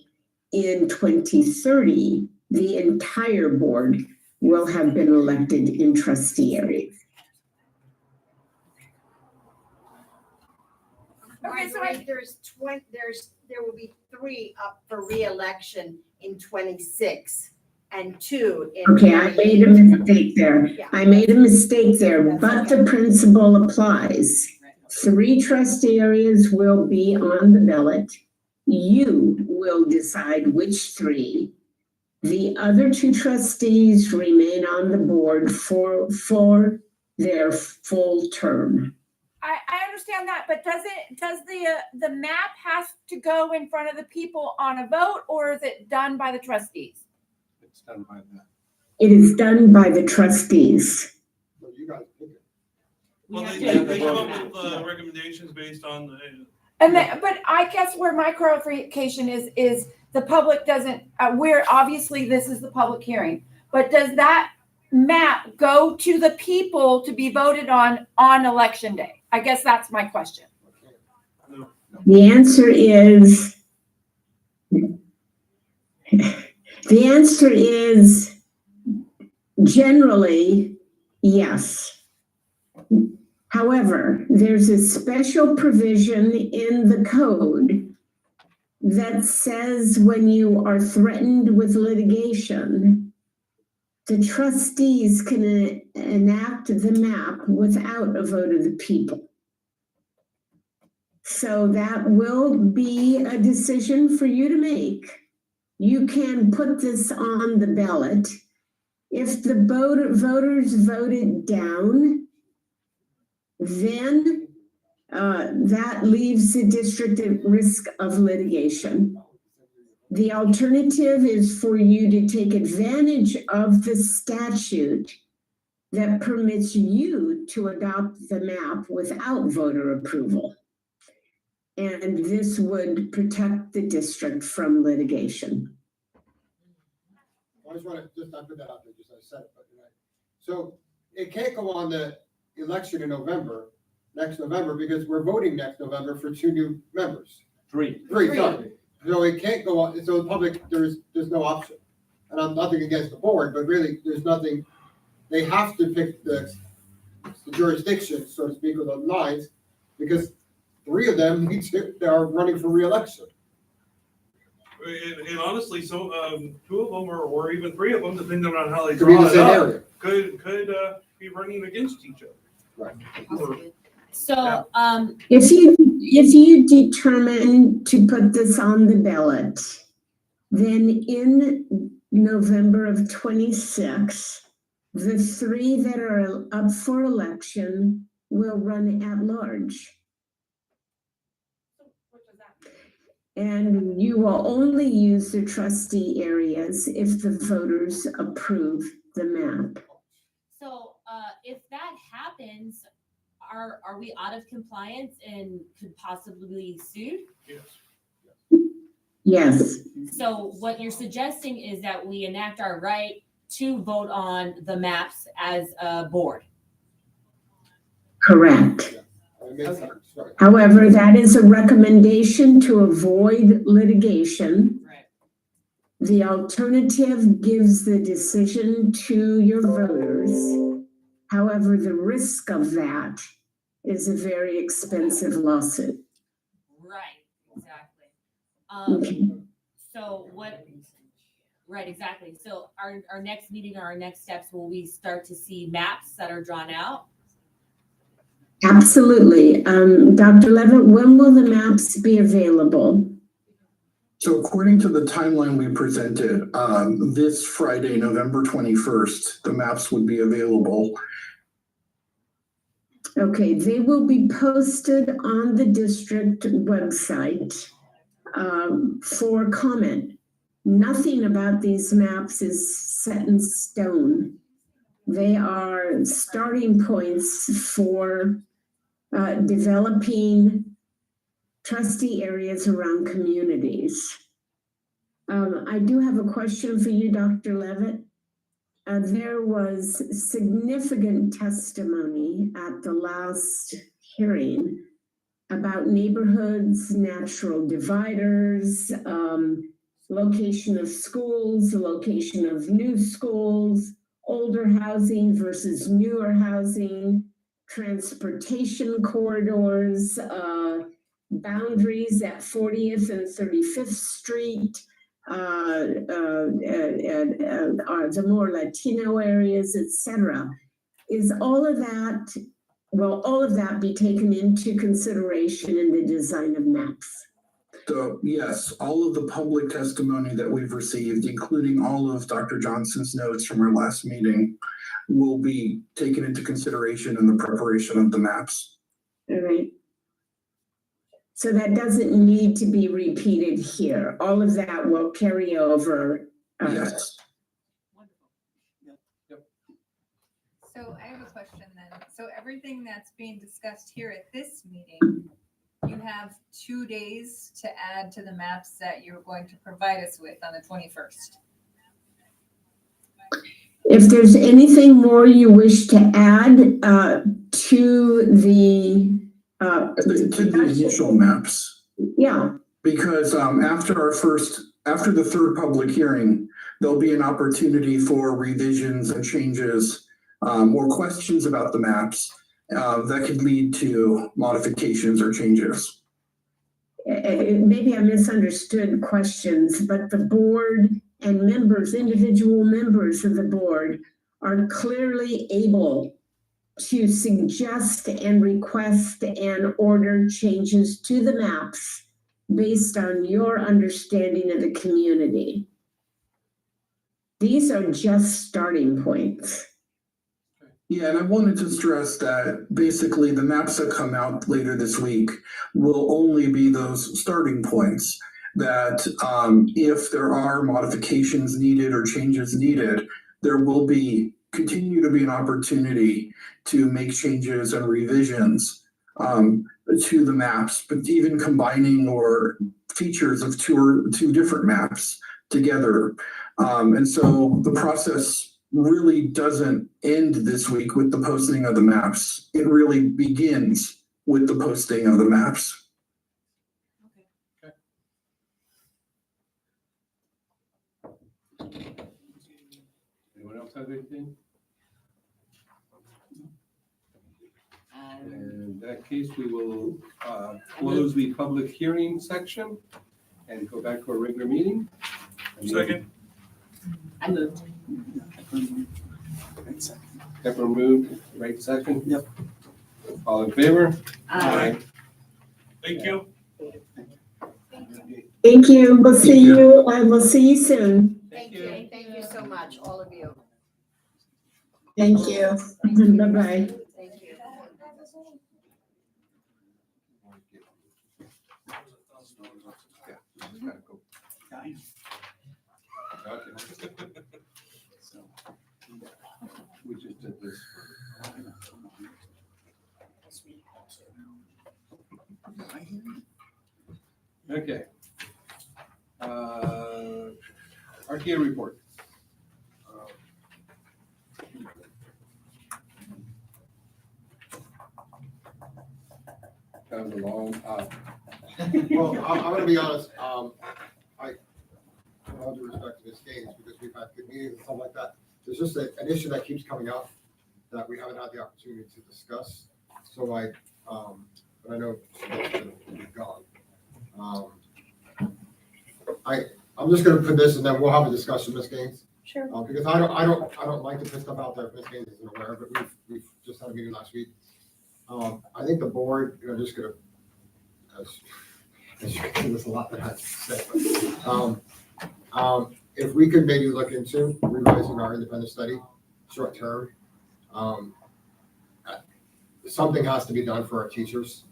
in 2030, the entire board will have been elected in trustee areas. Okay, so there will be 3 up for re-election in 26 and 2 in. Okay, I made a mistake there. Yeah. I made a mistake there, That's but okay. the principle applies. 3 trustee areas will be on the ballot. You will decide which 3. The other 2 trustees remain on the board for their full term. I understand that, but does the map has to go in front of the people on a vote, or is it done by the trustees? It's done by that. It is done by the trustees. So you guys pick it. Well, have they to come vote up with on that. recommendations based on the. But I guess where my clarification is the public doesn't. We're obviously this is the public hearing, but does that map go to the people to be voted on election day? I guess that's my question. The answer is generally yes. However, there's a special provision in the code that says when you are threatened with litigation, the trustees can enact the map without a vote of the people. So that will be a decision for you to make. You can put this on the ballot. If the voters vote it down, then that leaves the district at risk of litigation. The alternative is for you to take advantage of the statute that permits you to adopt the map without voter approval. And this would protect the district from litigation. I just want to, I put that out there, just I said it, but you're right. So it can't go on the election in November, next November, because we're voting next November for 2 new members. 3. 3, sorry. So it can't go on, so the public, there's no option. And I'm nothing against the board, but really, there's nothing, they have to pick the jurisdiction, so to speak, or the lines, because 3 of them are running for re-election. And honestly, so, two of them or even three of them, depending on how they Could be draw the it same up, area. could be running against each other. So, If you determine to put this on the ballot, then in November of 26, the three that are up for election will run at large. And you will only use the trustee areas if the voters approve the map. so, if that happens, are we out of compliance and could possibly be sued? Yes. Yes, So what you're suggesting is that we enact our right to vote on the maps as a board. correct. It makes sense, right. However, that is a recommendation to avoid litigation. Right. The alternative gives the decision to your voters. However, the risk of that is a very expensive lawsuit. Right, exactly. Okay. So right, exactly. So our next meeting or our next steps, will we start to see maps that are drawn out? Absolutely. Dr. Levitt, when will the maps be available? So according to the timeline we presented, this Friday, November 21st, the maps would be available. Okay, they will be posted on the district website for comment. Nothing about these maps is set in stone. They are starting points for developing trustee areas around communities. I do have a question for you, Dr. Levitt. There was significant testimony at the last hearing about neighborhoods, natural dividers, location of schools, location of new schools, older housing versus newer housing, transportation corridors, boundaries at 40th and 35th Street, the more Latino areas, etc. Will all of that be taken into consideration in the design of maps? So yes, all of the public testimony that we've received, including all of Dr. Johnson's notes from our last meeting, will be taken into consideration in the preparation of the maps. All right. So that doesn't need to be repeated here. All of that will carry over. Yes. So I have a question then. So everything that's being discussed here at this meeting, you have 2 days to add to the maps that you're going to provide us with on the 21st. If there's anything more you wish to add to the initial maps. Yeah. Because after the third public hearing, there'll be an opportunity for revisions and changes, or questions about the maps that could lead to modifications or changes. Maybe I misunderstood questions, but the board and individual members of the board are clearly able to suggest and request and order changes to the maps based on your understanding of the community. These are just starting points. Yeah, and I wanted to stress that basically the maps that come out later this week will only be those starting points. That if there are modifications needed or changes needed, there will continue to be an opportunity to make changes and revisions to the maps, but even combining or features of two different maps together. And so the process really doesn't end this week with the posting of the maps. It really begins with the posting of the maps. Anyone else have anything? In that case, we will close the public hearing section and go back to our regular meeting. Second. I moved. Pepper moved, right second? Yep. All in favor? Thank you. Thank you. We'll see you soon. Thank you so much, all of you. Thank you. Bye-bye. Thank you. We just did this. Okay. RTA report. That was a long, Well, I'm gonna be honest, with all due respect to Ms. Gaines, because we've had good meetings and stuff like that, there's just an issue that keeps coming up that we haven't had the opportunity to discuss. So but I know she's gone. I'm just gonna put this and then we'll have a discussion, Ms. Gaines. Sure. Because I don't like to put stuff out there if Ms. Gaines isn't aware, but we've just had a meeting last week. I think the board, just gonna, as you can see, there's a lot that has to say. If we could maybe look into revising our independent study, short term, something has to be done for our teachers.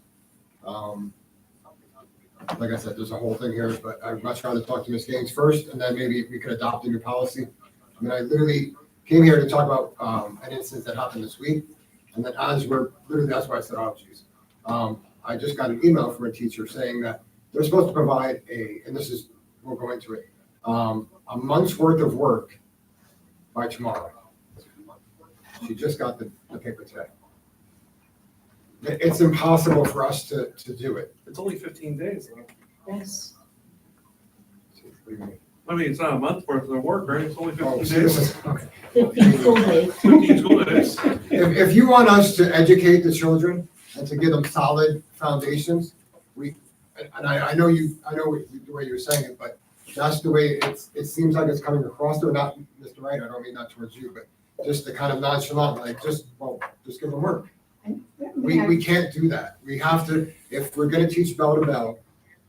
Like I said, there's a whole thing here, but I'd much rather talk to Ms. Gaines first, and then maybe we could adopt a new policy. I mean, I literally came here to talk about an incident that happened this week, and then that's why I said, oh, geez. I just got an email from a teacher saying that they're supposed to provide we'll go into it, a month's worth of work by tomorrow. She just got the paper today. It's impossible for us to do it. It's only 15 days. Yes. I mean, it's not a month worth of work, right? It's only 15 see, days. this is- okay. 15 school days. 15 school days. If you want us to educate the children and to give them solid foundations, I know the way you're saying it, but that's the way it seems like it's coming across there. Not, Mr. Wright, I don't mean that towards you, but just the kind of nonchalant, like just give them work. We can't do that. We have to, if we're gonna teach bell to bell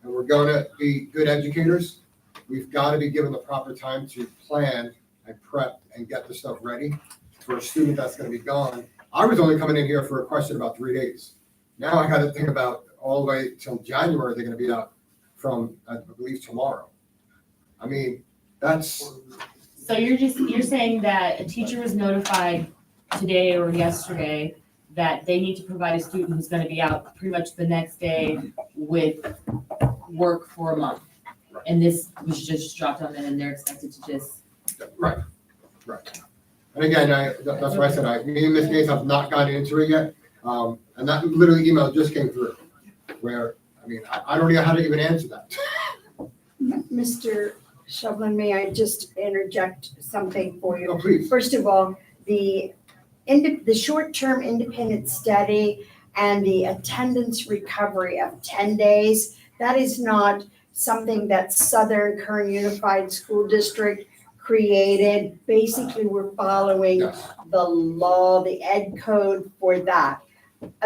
and we're gonna be good educators, we've got to be given the proper time to plan and prep and get the stuff ready for a student that's gonna be gone. I was only coming in here for a question about 3 days. Now I gotta think about all the way till January, they're gonna be out from, I believe, tomorrow. I mean, that's, So you're saying that a teacher was notified today or yesterday that they need to provide a student who's gonna be out pretty much the next day with work for a month. And this was just dropped on them and they're expected to just. right. And again, that's why I said, me and Ms. Gates have not gotten into it yet. And that literally email just came through where, I mean, I don't know how to even answer that. Mr. Shovlin, may I just interject something for you? No, please. First of all, the short-term independent study and the attendance recovery of 10 days, that is not something that Southern Kern Unified School District created. Basically, we're following the law, the ed code for that.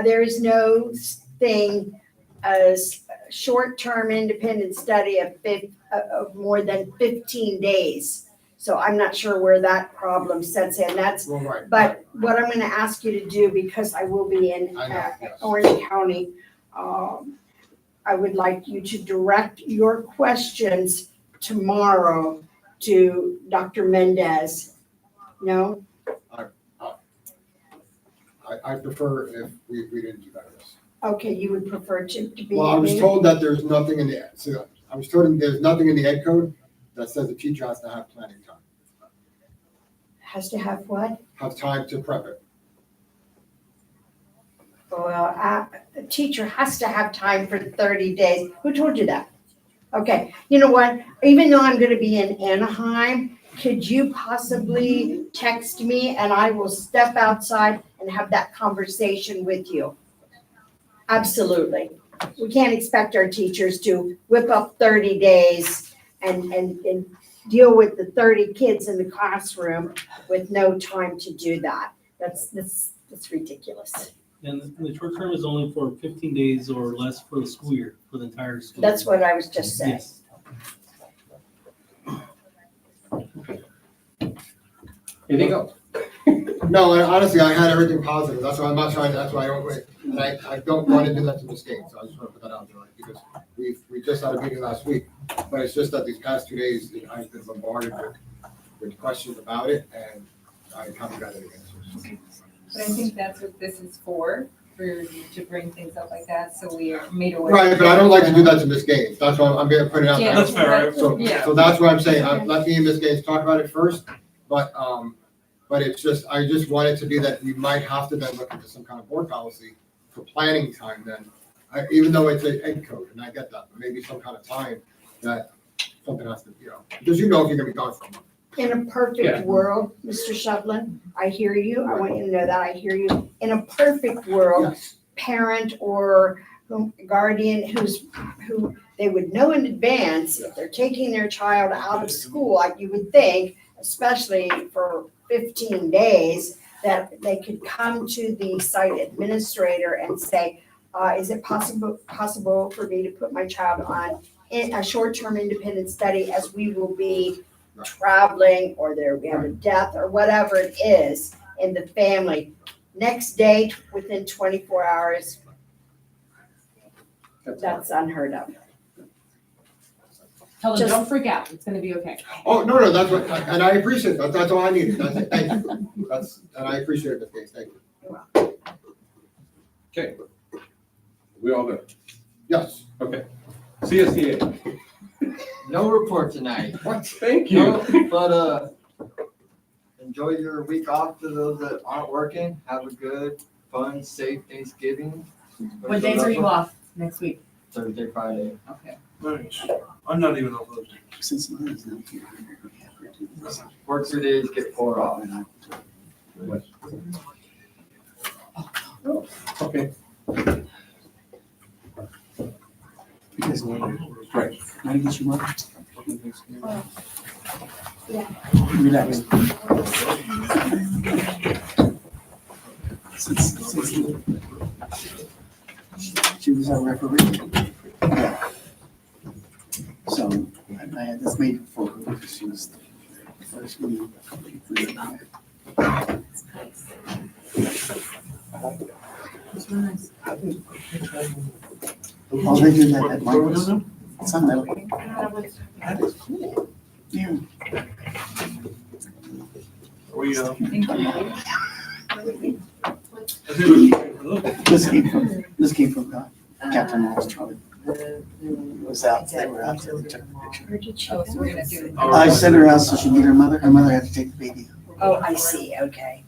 There is no thing as short-term independent study of more than 15 days. So I'm not sure where that problem sets in. But what I'm gonna ask you to do, because I will be in Orange County, I would like you to direct your questions tomorrow to Dr. Mendez. No? I prefer if we didn't do that. Okay, you would prefer to be. Well, I was told that there's nothing in the ed code that says the teacher has to have planning time. Has to have what? Have time to prep it. Well, a teacher has to have time for 30 days. Who told you that? Okay, you know what? Even though I'm gonna be in Anaheim, could you possibly text me and I will step outside and have that conversation with you? Absolutely. we can't expect our teachers to whip up 30 days and deal with the 30 kids in the classroom with no time to do that. That's ridiculous. And the short term is only for 15 days or less for the school year, for the entire school. That's what I was just saying. Yes. Anything else? No, and honestly, I had everything positive. That's why I'm not trying, that's why I don't wait. And I don't want to do that to mistake. So I just want to put that out there, right? Because we just had a meeting last week, but it's just that these past 2 days, I've been bombarded with questions about it, and I haven't got any answers. But I think that's what this is for you to bring things up like that, so we are made aware. Right, but I don't like to do that to Ms. Gaines. That's why I'm going to put it out Yeah, there. That's fair. So that's what I'm saying. Let me and Ms. Gaines talk about it first, but it's just, I just want it to be that we might have to then look into some kind of board policy for planning time then. Even though it's an ed code, and I get that, but maybe some kind of time that something has to, because if you're gonna be gone for a month. In a perfect world, Mr. Shovlin, I hear you. I want you to know that I hear you. In a perfect world, Yes. parent or guardian who they would know in advance if they're taking their child out of school, like you would think, especially for 15 days, that they could come to the site administrator and say, is it possible for me to put my child on a short-term independent study, as we will be traveling, or we have a death or whatever it is in the family. Next day, within 24 hours, that's unheard of. Tell them, Just- don't freak out, it's gonna be okay. Oh, no, that's what, and I appreciate that. That's all I needed. That's it. Thank you. And I appreciate it, Ms. Gaines. Thank you. Okay. We all good? Yes. Okay. CSDA. No report tonight. What? Thank you. No, but, enjoy your week off to those that aren't working. Have a good, fun, safe Thanksgiving. What days are you off next week? Thursday, Friday. Okay. Nice. I'm not even off those days. Since mine's not here. Work 3 days, get 4 off. Okay. You guys know. Right. Can I get you one? Yeah. Relax. She was our referee. Yeah. So I had this made for her because she was the first one. Oh, they do that at Michael's. Sunday. That is cool. Yeah. We, This came from Captain Moss Charlie. Was out, they were out there, we took a picture. Oh, so we're gonna do it. I sent her out so she could meet her mother had to take the baby. Oh, I see, okay.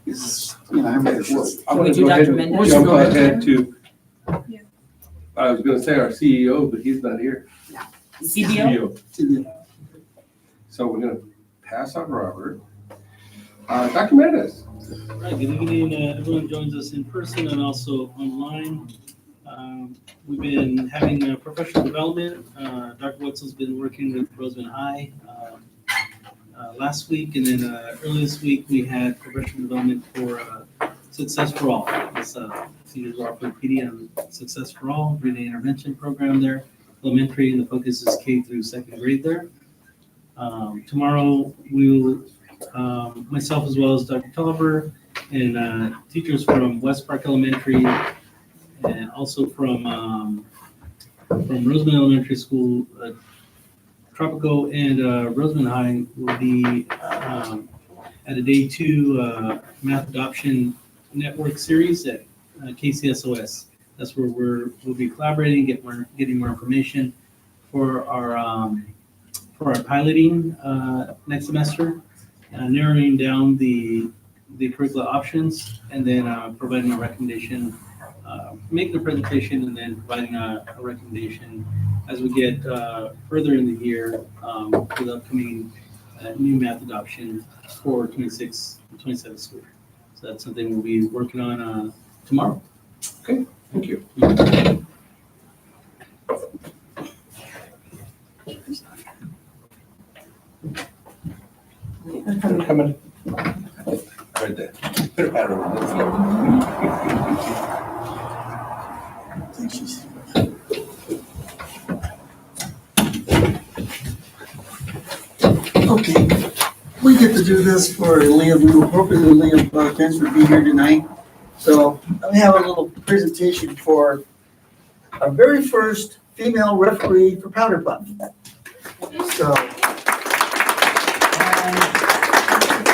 This is, her mother was. I'm gonna we do go ahead Dr. and Mendez? jump Go ahead. ahead to, Yeah. I was gonna say our CEO, but he's not here. CBO? So we're gonna pass on Robert. Dr. Mendez. Right, good evening, everyone joins us in person and also online. We've been having professional development. Dr. Wetzel's been working with Roseman High last week, and then earlier this week, we had professional development for Success for All. It's seniors are offering PD on Success for All, reading intervention program there, elementary, and the focus is K through second grade there. Tomorrow, we'll, myself as well as Dr. Tolliver and teachers from West Park Elementary and also from Roseman Elementary School, Tropico and Roseman High will be at a day 2 math adoption network series at KCSOS. That's where we'll be collaborating, getting more information for our piloting next semester, narrowing down the curricular options, and then providing a recommendation, making a presentation, and then providing a recommendation as we get further in the year for the upcoming new math adoption for 26 and 27 school year. So that's something we'll be working on tomorrow. Okay, Thank you. Coming. Right there. Put a pat on Okay, we get to do this for Liam, we appropriately Liam, thanks for being here tonight. So I have a little presentation for our very first female referee for Powder Puff. So,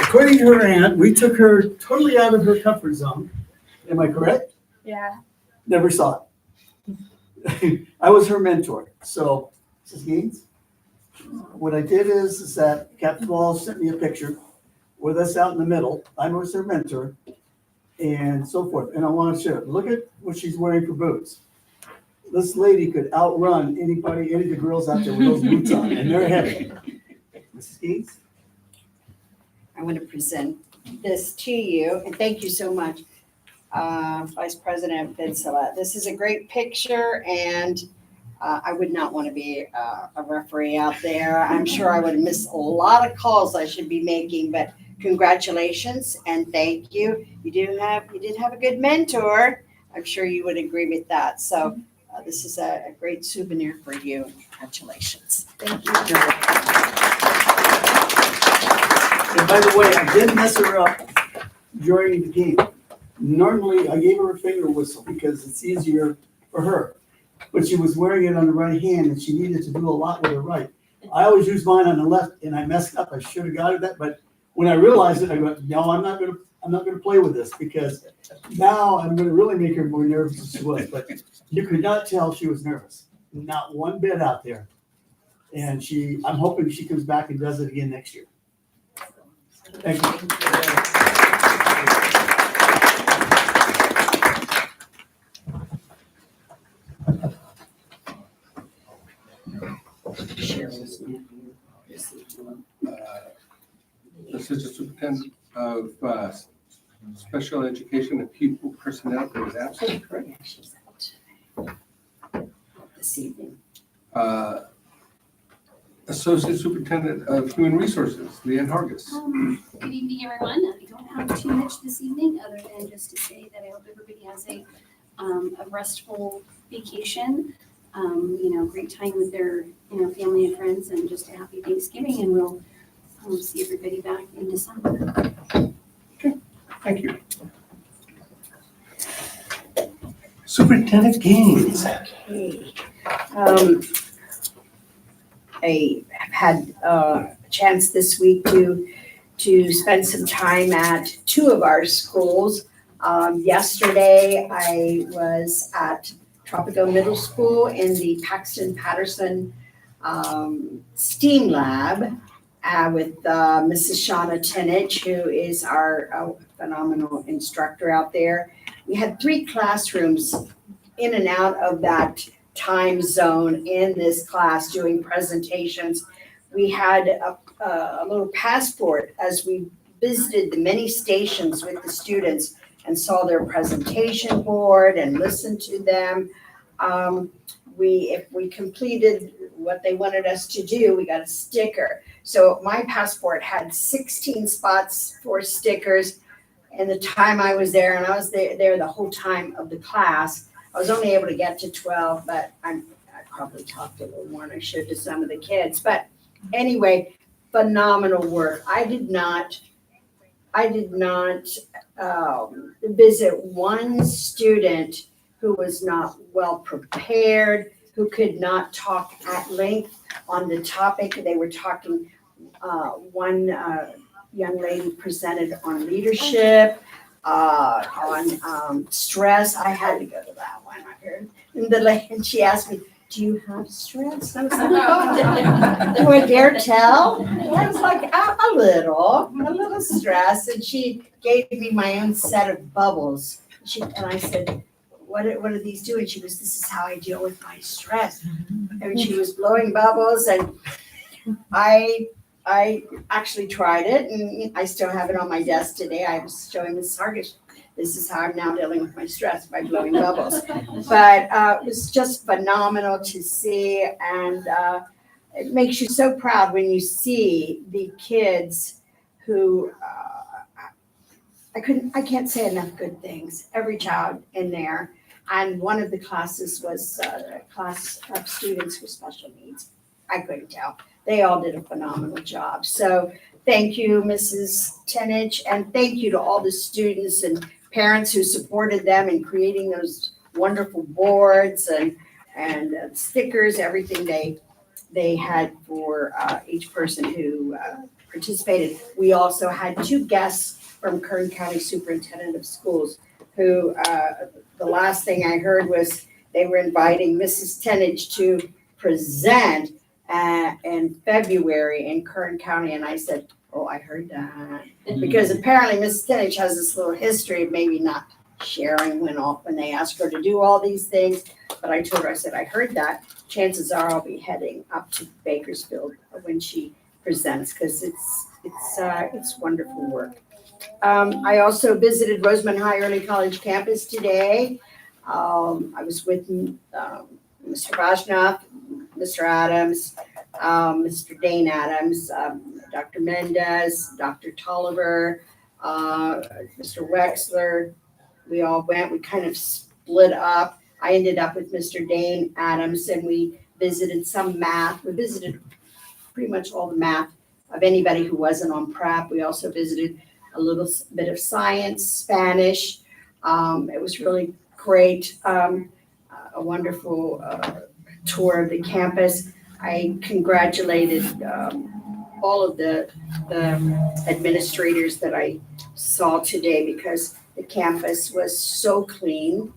according to her aunt, we took her totally out of her comfort zone. Am I correct? Yeah. Never saw it. I was her mentor. So, Mrs. Gaines, what I did is that Captain Wall sent me a picture with us out in the middle. I was her mentor and so forth. And I want to share. Look at what she's wearing for boots. This lady could outrun anybody, any of the girls out there with those boots on, and they're heavy. Mrs. Gaines? I want to present this to you, and thank you so much, Vice President Vinsela. This is a great picture, and I would not want to be a referee out there. I'm sure I would miss a lot of calls I should be making, but congratulations and thank you. You did have a good mentor. I'm sure you would agree with that. So this is a great souvenir for you. Congratulations. Thank you. And by the way, I did mess her up during the game. Normally, I gave her a finger whistle because it's easier for her. But she was wearing it on the right hand and she needed to do a lot with her right. I always use mine on the left and I messed up. I should have got it that, but when I realized it, I went, no, I'm not gonna play with this because now I'm gonna really make her more nervous than she was. But you could not tell she was nervous. Not one bit out there. And I'm hoping she comes back and does it again next year. Thank you. Assistant Superintendent of Special Education and Pupil Personnel is absent, correct? Yeah, she's out this evening. Associate Superintendent of Human Resources, Leanne Hargis. Good evening, everyone. I don't have too much this evening, other than just to say that I hope everybody has a restful vacation. Great time with their, family and friends, and just a happy Thanksgiving, and we'll see everybody back in December. Okay, thank you. Superintendent Gaines. Okay. I have had a chance this week to spend some time at two of our schools. Yesterday, I was at Tropico Middle School in the Paxton Patterson STEAM Lab with Mrs. Shauna Tenich, who is our phenomenal instructor out there. We had 3 classrooms in and out of that time zone in this class doing presentations. We had a little passport as we visited the many stations with the students and saw their presentation board and listened to them. If we completed what they wanted us to do, we got a sticker. So my passport had 16 spots for stickers. And the time I was there, and I was there the whole time of the class, I was only able to get to 12, but I probably talked a little more than I should to some of the kids. But anyway, phenomenal work. I did not visit one student who was not well prepared, who could not talk at length on the topic. They were talking, one young lady presented on leadership, on stress. I had to go to that one. And she asked me, do you have stress? I was like, oh, do I dare tell? I was like, a little stress. And she gave me my own set of bubbles. And I said, what are these doing? She goes, this is how I deal with my stress. And she was blowing bubbles, and I actually tried it, and I still have it on my desk today. I was showing Ms. Hargis This is how I'm now dealing with my stress, by blowing bubbles. But it was just phenomenal to see, and it makes you so proud when you see the kids who I can't say enough good things. Every child in there, and one of the classes was a class of students with special needs. I couldn't tell. They all did a phenomenal job. So thank you, Mrs. Tenich, and thank you to all the students and parents who supported them in creating those wonderful boards and stickers, everything they had for each person who participated. We also had 2 guests from Kern County Superintendent of Schools who the last thing I heard was they were inviting Mrs. Tenich to present in February in Kern County, and I said, oh, I heard that. Because apparently Mrs. Tenich has this little history of maybe not sharing when they ask her to do all these things. But I told her, I said, I heard that. Chances are I'll be heading up to Bakersfield when she presents, because it's wonderful work. I also visited Rosamond High Early College campus today. I was with Mr. Vajnoff, Mr. Adams, Mr. Dane Adams, Dr. Mendez, Dr. Tolliver, Mr. Wexler. We all went. We kind of split up. I ended up with Mr. Dane Adams, and we visited some math. We visited pretty much all the math of anybody who wasn't on prep. We also visited a little bit of science, Spanish. It was really great, a wonderful tour of the campus. I congratulated all of the administrators that I saw today, because the campus was so clean.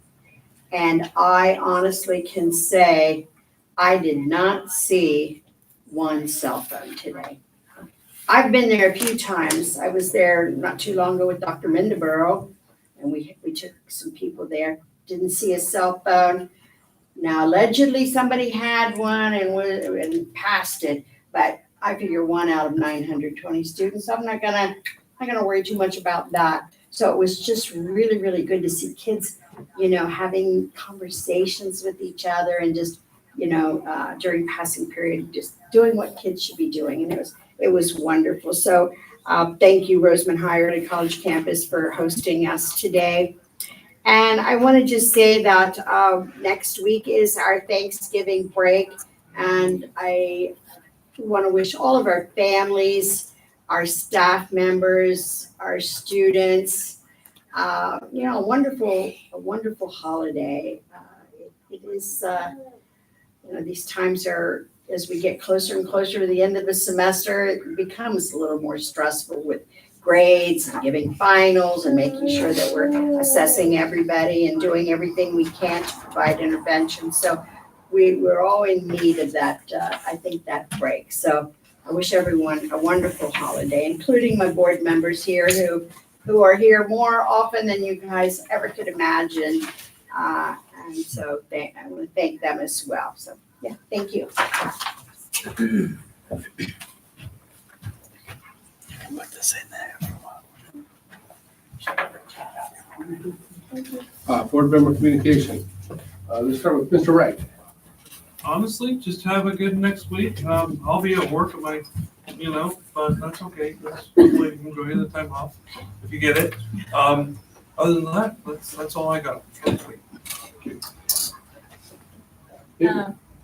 And I honestly can say I did not see one cell phone today. I've been there a few times. I was there not too long ago with Dr. Mindeborough, and we took some people there. Didn't see a cell phone. Now, allegedly, somebody had one and passed it, but I figure 1 out of 920 students. I'm not gonna worry too much about that. So it was just really, really good to see kids, having conversations with each other and just, during passing period, just doing what kids should be doing, and it was wonderful. So thank you, Rosamond High Early College campus, for hosting us today. And I want to just say that next week is our Thanksgiving break, and I want to wish all of our families, our staff members, our students, a wonderful holiday. It is, these times are, as we get closer and closer to the end of the semester, it becomes a little more stressful with grades and giving finals and making sure that we're assessing everybody and doing everything we can to provide intervention. So we're all in need of that, I think, that break. So I wish everyone a wonderful holiday, including my board members here who are here more often than you guys ever could imagine. And so I want to thank them as well. So yeah, thank you. Board member communication. Let's start with Mr. Wright. Honestly, just have a good next week. I'll be at work at my, but that's okay. Let's hopefully enjoy the time off if you get it. Other than that, that's all I got for this week.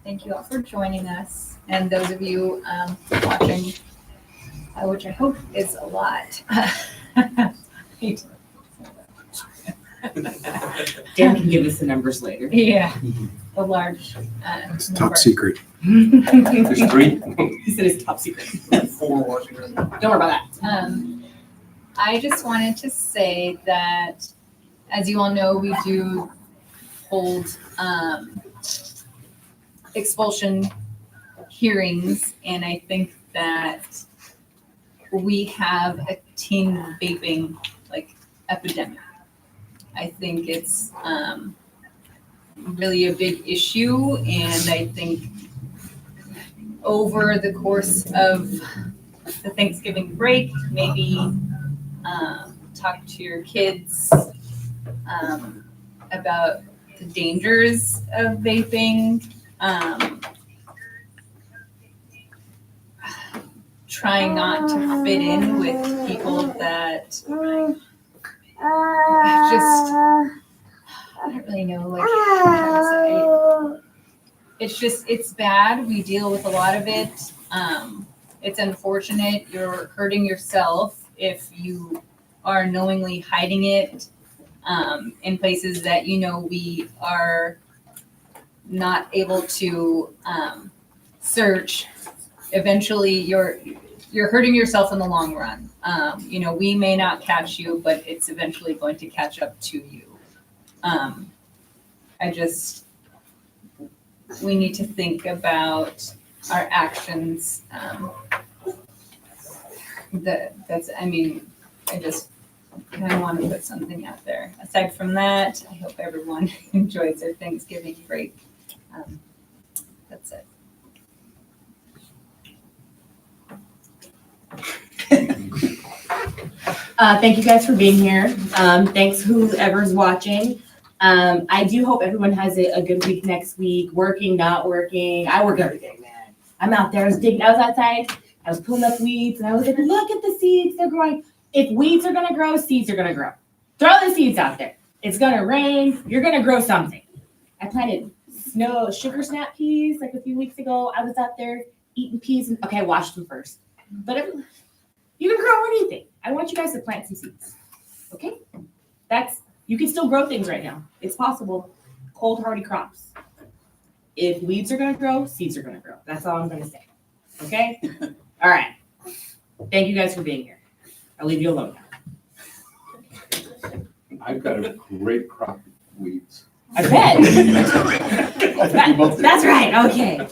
Thank you all for joining us, and those of you watching, which I hope is a lot. Dan can give us the numbers later. Yeah, the large It's number. top secret. There's 3. He said it's top secret. 4 watching right now. Don't worry about that. I just wanted to say that, as you all know, we do hold expulsion hearings, and I think that we have a teen vaping epidemic. I think it's really a big issue, and I think over the course of the Thanksgiving break, maybe talk to your kids about the dangers of vaping, trying not to fit in with people that just, I don't really know, like, how to say. It's bad. We deal with a lot of it. It's unfortunate. You're hurting yourself if you are knowingly hiding it in places that we are not able to search. Eventually, you're hurting yourself in the long run. We may not catch you, but it's eventually going to catch up to you. We need to think about our actions. I just kind of want to put something out there. Aside from that, I hope everyone enjoys their Thanksgiving break. That's it. Thank you guys for being here. Thanks whoever's watching. I do hope everyone has a good week next week, working, not working. I work every day, man. I'm out there, I was outside, I was pulling up weeds, and I was like, look at the seeds, they're growing. If weeds are gonna grow, seeds are gonna grow. Throw the seeds out there. It's gonna rain, you're gonna grow something. I planted sugar snap peas like a few weeks ago. I was out there eating peas, and okay, I washed them first. But you can grow anything. I want you guys to plant some seeds, okay? You can still grow things right now. It's possible. Cold hardy crops. If weeds are gonna grow, seeds are gonna grow. That's all I'm gonna say. Okay? All right. Thank you guys for being here. I'll leave you alone now. I've got a great crop of weeds. I bet. That's right. Okay.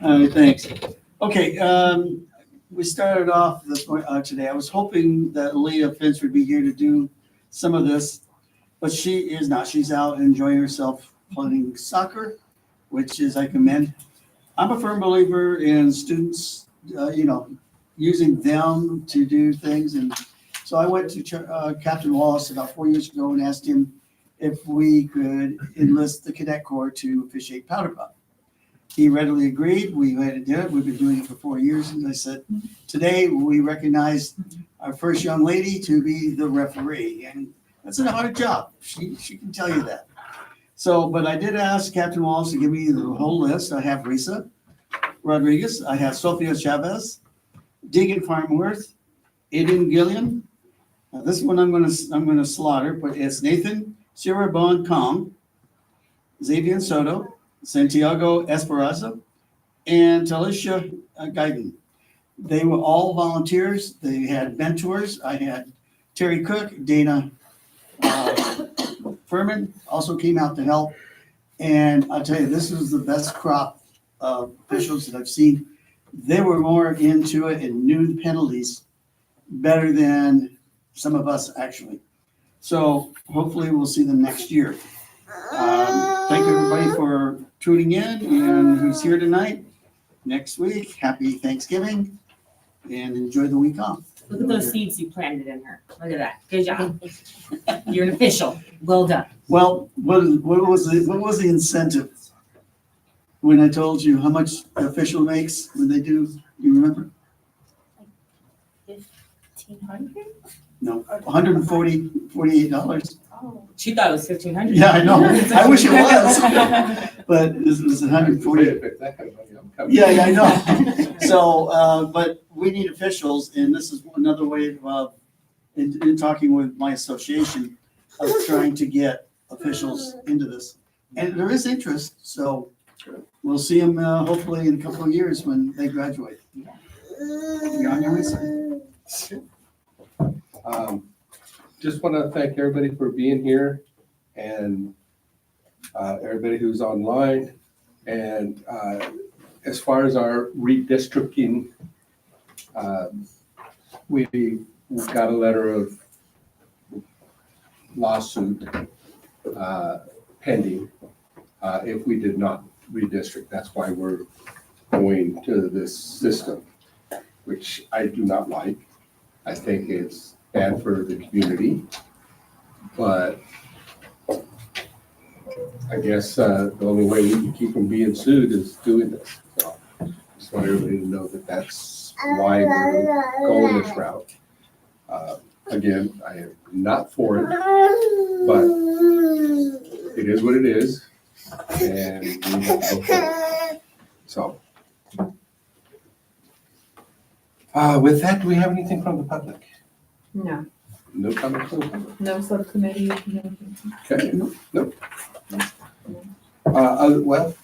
All right, thanks. Okay, we started off today. I was hoping that Leah Finch would be here to do some of this, but she is not. She's out enjoying herself playing soccer, which is, I commend. I'm a firm believer in students, using them to do things. And so I went to Captain Wallace about 4 years ago and asked him if we could enlist the Cadet Corps to officiate Powder Puff. He readily agreed. We went and did it. We've been doing it for 4 years. And I said, today we recognize our first young lady to be the referee. And that's a hard job. She can tell you that. So, but I did ask Captain Wallace to give me the whole list. I have Risa Rodriguez. I have Sophia Chavez, Deegan Farmworth, Aiden Gilliam. Now, this one I'm gonna slaughter, but it's Nathan Sirabon Kong, Xavier Soto, Santiago Esperanza, and Talisha Guyton. They were all volunteers. They had mentors. I had Terry Cook, Dana Furman also came out to help. And I'll tell you, this is the best crop of officials that I've seen. They were more into it and knew the penalties better than some of us actually. So hopefully we'll see them next year. Thank everybody for tuning in and who's here tonight. Next week, happy Thanksgiving and enjoy the week off. Look at those seeds you planted in her. Look at that. Good job. You're an official. Well done. Well, what was the incentive when I told you how much the official makes when they do? You remember? $1,500? No, $148. Oh, she thought it was $1,500. Yeah, I know. I wish it was, but this was 140. Yeah, I know. So, but we need officials, and this is another way of, in talking with my association, of trying to get officials into this. And there is interest, so we'll see them hopefully in a couple of years when they graduate. You're on your way, sir. Just want to thank everybody for being here and everybody who's online. And as far as our redistricting, we got a letter of lawsuit pending if we did not redistrict. That's why we're going to this system, which I do not like. I think it's bad for the community. But I guess the only way we can keep from being sued is doing this. So just want everybody to know that that's why we're going this route. Again, I am not for it, but it is what it is, and we have to go forward. So, with that, do we have anything from the public? No, No comment from the public? no subcommittee. Okay, nope. Well,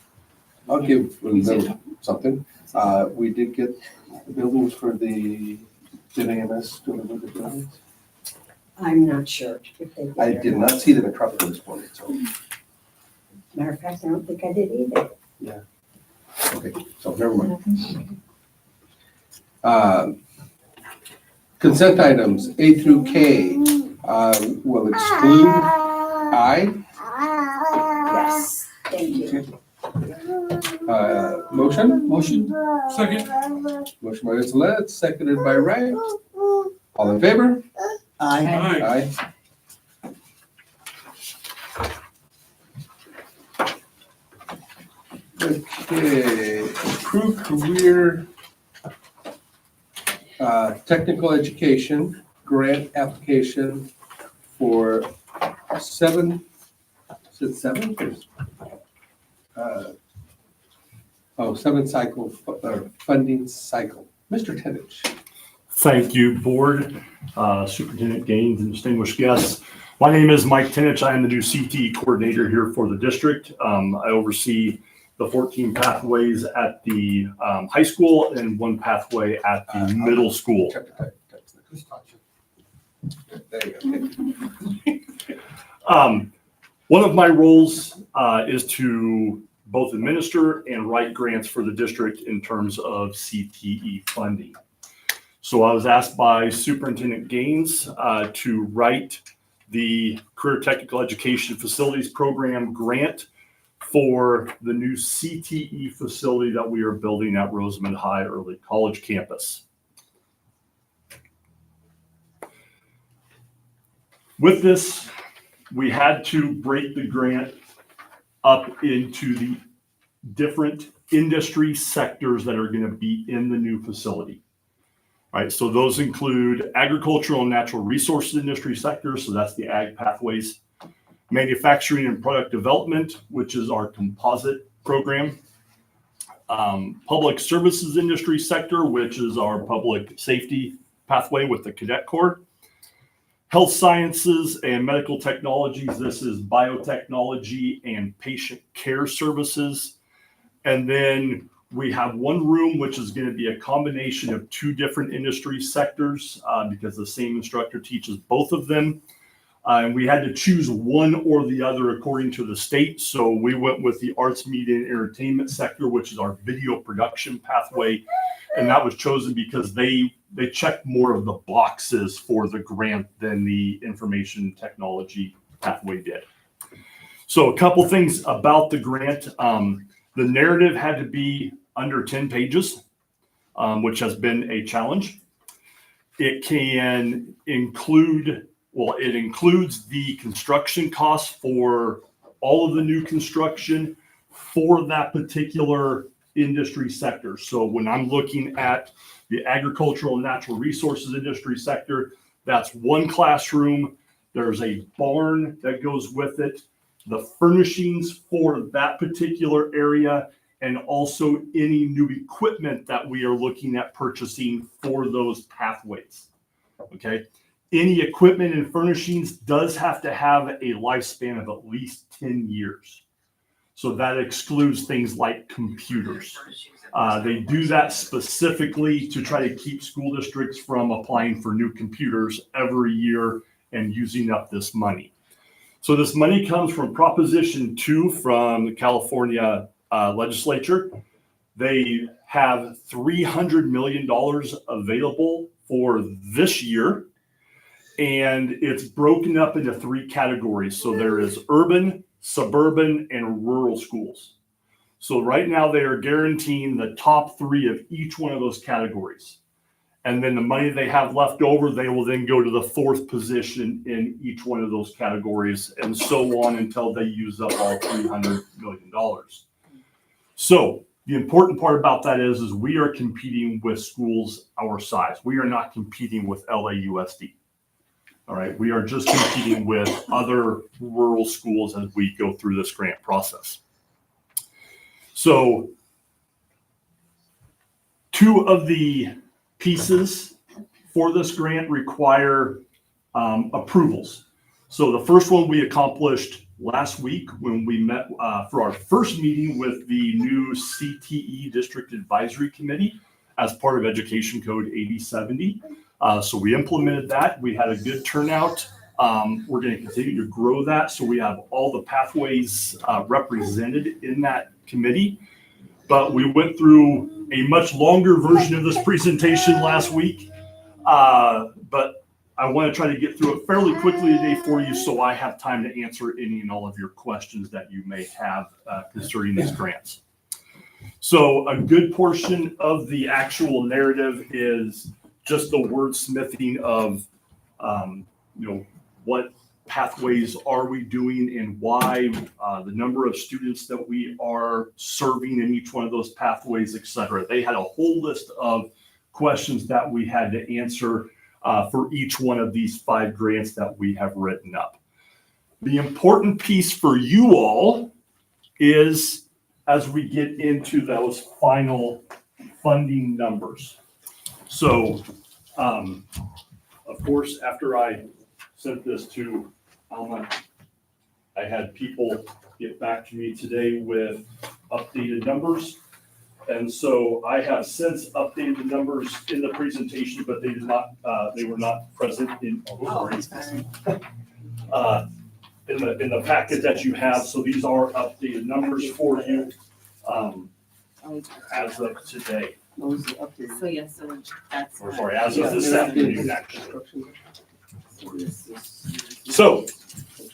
I'll give them something. We did get the buildings for the, did AMS deliver the buildings? I'm not sure if they did. I or did not see them in Tropical this morning, so, Matter of fact, I don't think I did either. okay, so never mind. Consent items A through K will exclude I. Yes, thank you. Motion? Second. Motion by Ms. Led, seconded by Wright. All in favor? I, Aye. Okay, approved career technical education grant application for seven, is it seven? Seven cycle, funding cycle. Mr. Tenich. Thank you, Board, Superintendent Gaines, and distinguished guests. My name is Mike Tinich. I am the new CTE coordinator here for the district. I oversee the 14 pathways at the high school and one pathway at the middle school. Just touch it. There you go. One of my roles is to both administer and write grants for the district in terms of CTE funding. So I was asked by Superintendent Gaines to write the Career Technical Education Facilities Program grant for the new CTE facility that we are building at Rosamond High Early College campus. With this, we had to break the grant up into the different industry sectors that are going to be in the new facility. All right, so those include agricultural and natural resources industry sectors, so that's the ag pathways, manufacturing and product development, which is our composite program, public services industry sector, which is our public safety pathway with the Cadet Corps, health sciences and medical technologies, this is biotechnology and patient care services. And then we have one room, which is going to be a combination of two different industry sectors because the same instructor teaches both of them. And we had to choose one or the other according to the state. So we went with the arts, media, and entertainment sector, which is our video production pathway. And that was chosen because they checked more of the boxes for the grant than the information technology pathway did. So a couple things about the grant. The narrative had to be under 10 pages, which has been a challenge. It can include, well, it includes the construction costs for all of the new construction for that particular industry sector. So when I'm looking at the agricultural and natural resources industry sector, that's one classroom. There's a barn that goes with it, the furnishings for that particular area, and also any new equipment that we are looking at purchasing for those pathways. Okay. Any equipment and furnishings does have to have a lifespan of at least 10 years. So that excludes things like computers. They do that specifically to try to keep school districts from applying for new computers every year and using up this money. So this money comes from Proposition 2 from the California legislature. They have $300 million available for this year, and it's broken up into 3 categories. So there is urban, suburban, and rural schools. So right now they are guaranteeing the top 3 of each one of those categories. And then the money they have left over, they will then go to the fourth position in each one of those categories, and so on until they use up all $300 million. So the important part about that is we are competing with schools our size. We are not competing with LAUSD. All right, we are just competing with other rural schools as we go through this grant process. So two of the pieces for this grant require approvals. So the first one we accomplished last week when we met for our first meeting with the new CTE District Advisory Committee as part of Education Code 8070. So we implemented that. We had a good turnout. We're going to continue to grow that. So we have all the pathways represented in that committee. But we went through a much longer version of this presentation last week. But I want to try to get through it fairly quickly today for you so I have time to answer any and all of your questions that you may have concerning these grants. So a good portion of the actual narrative is just the wordsmithing of, what pathways are we doing and why, the number of students that we are serving in each one of those pathways, et cetera. They had a whole list of questions that we had to answer for each one of these 5 grants that we have written up. The important piece for you all is as we get into those final funding numbers. So, of course, after I sent this to Alma, I had people get back to me today with updated numbers. And so I have since updated the numbers in the presentation, but they did not, they were not present in the packet that you have. So these are updated numbers for you as of today. So yes, so that's. Or sorry, as of this afternoon, actually. So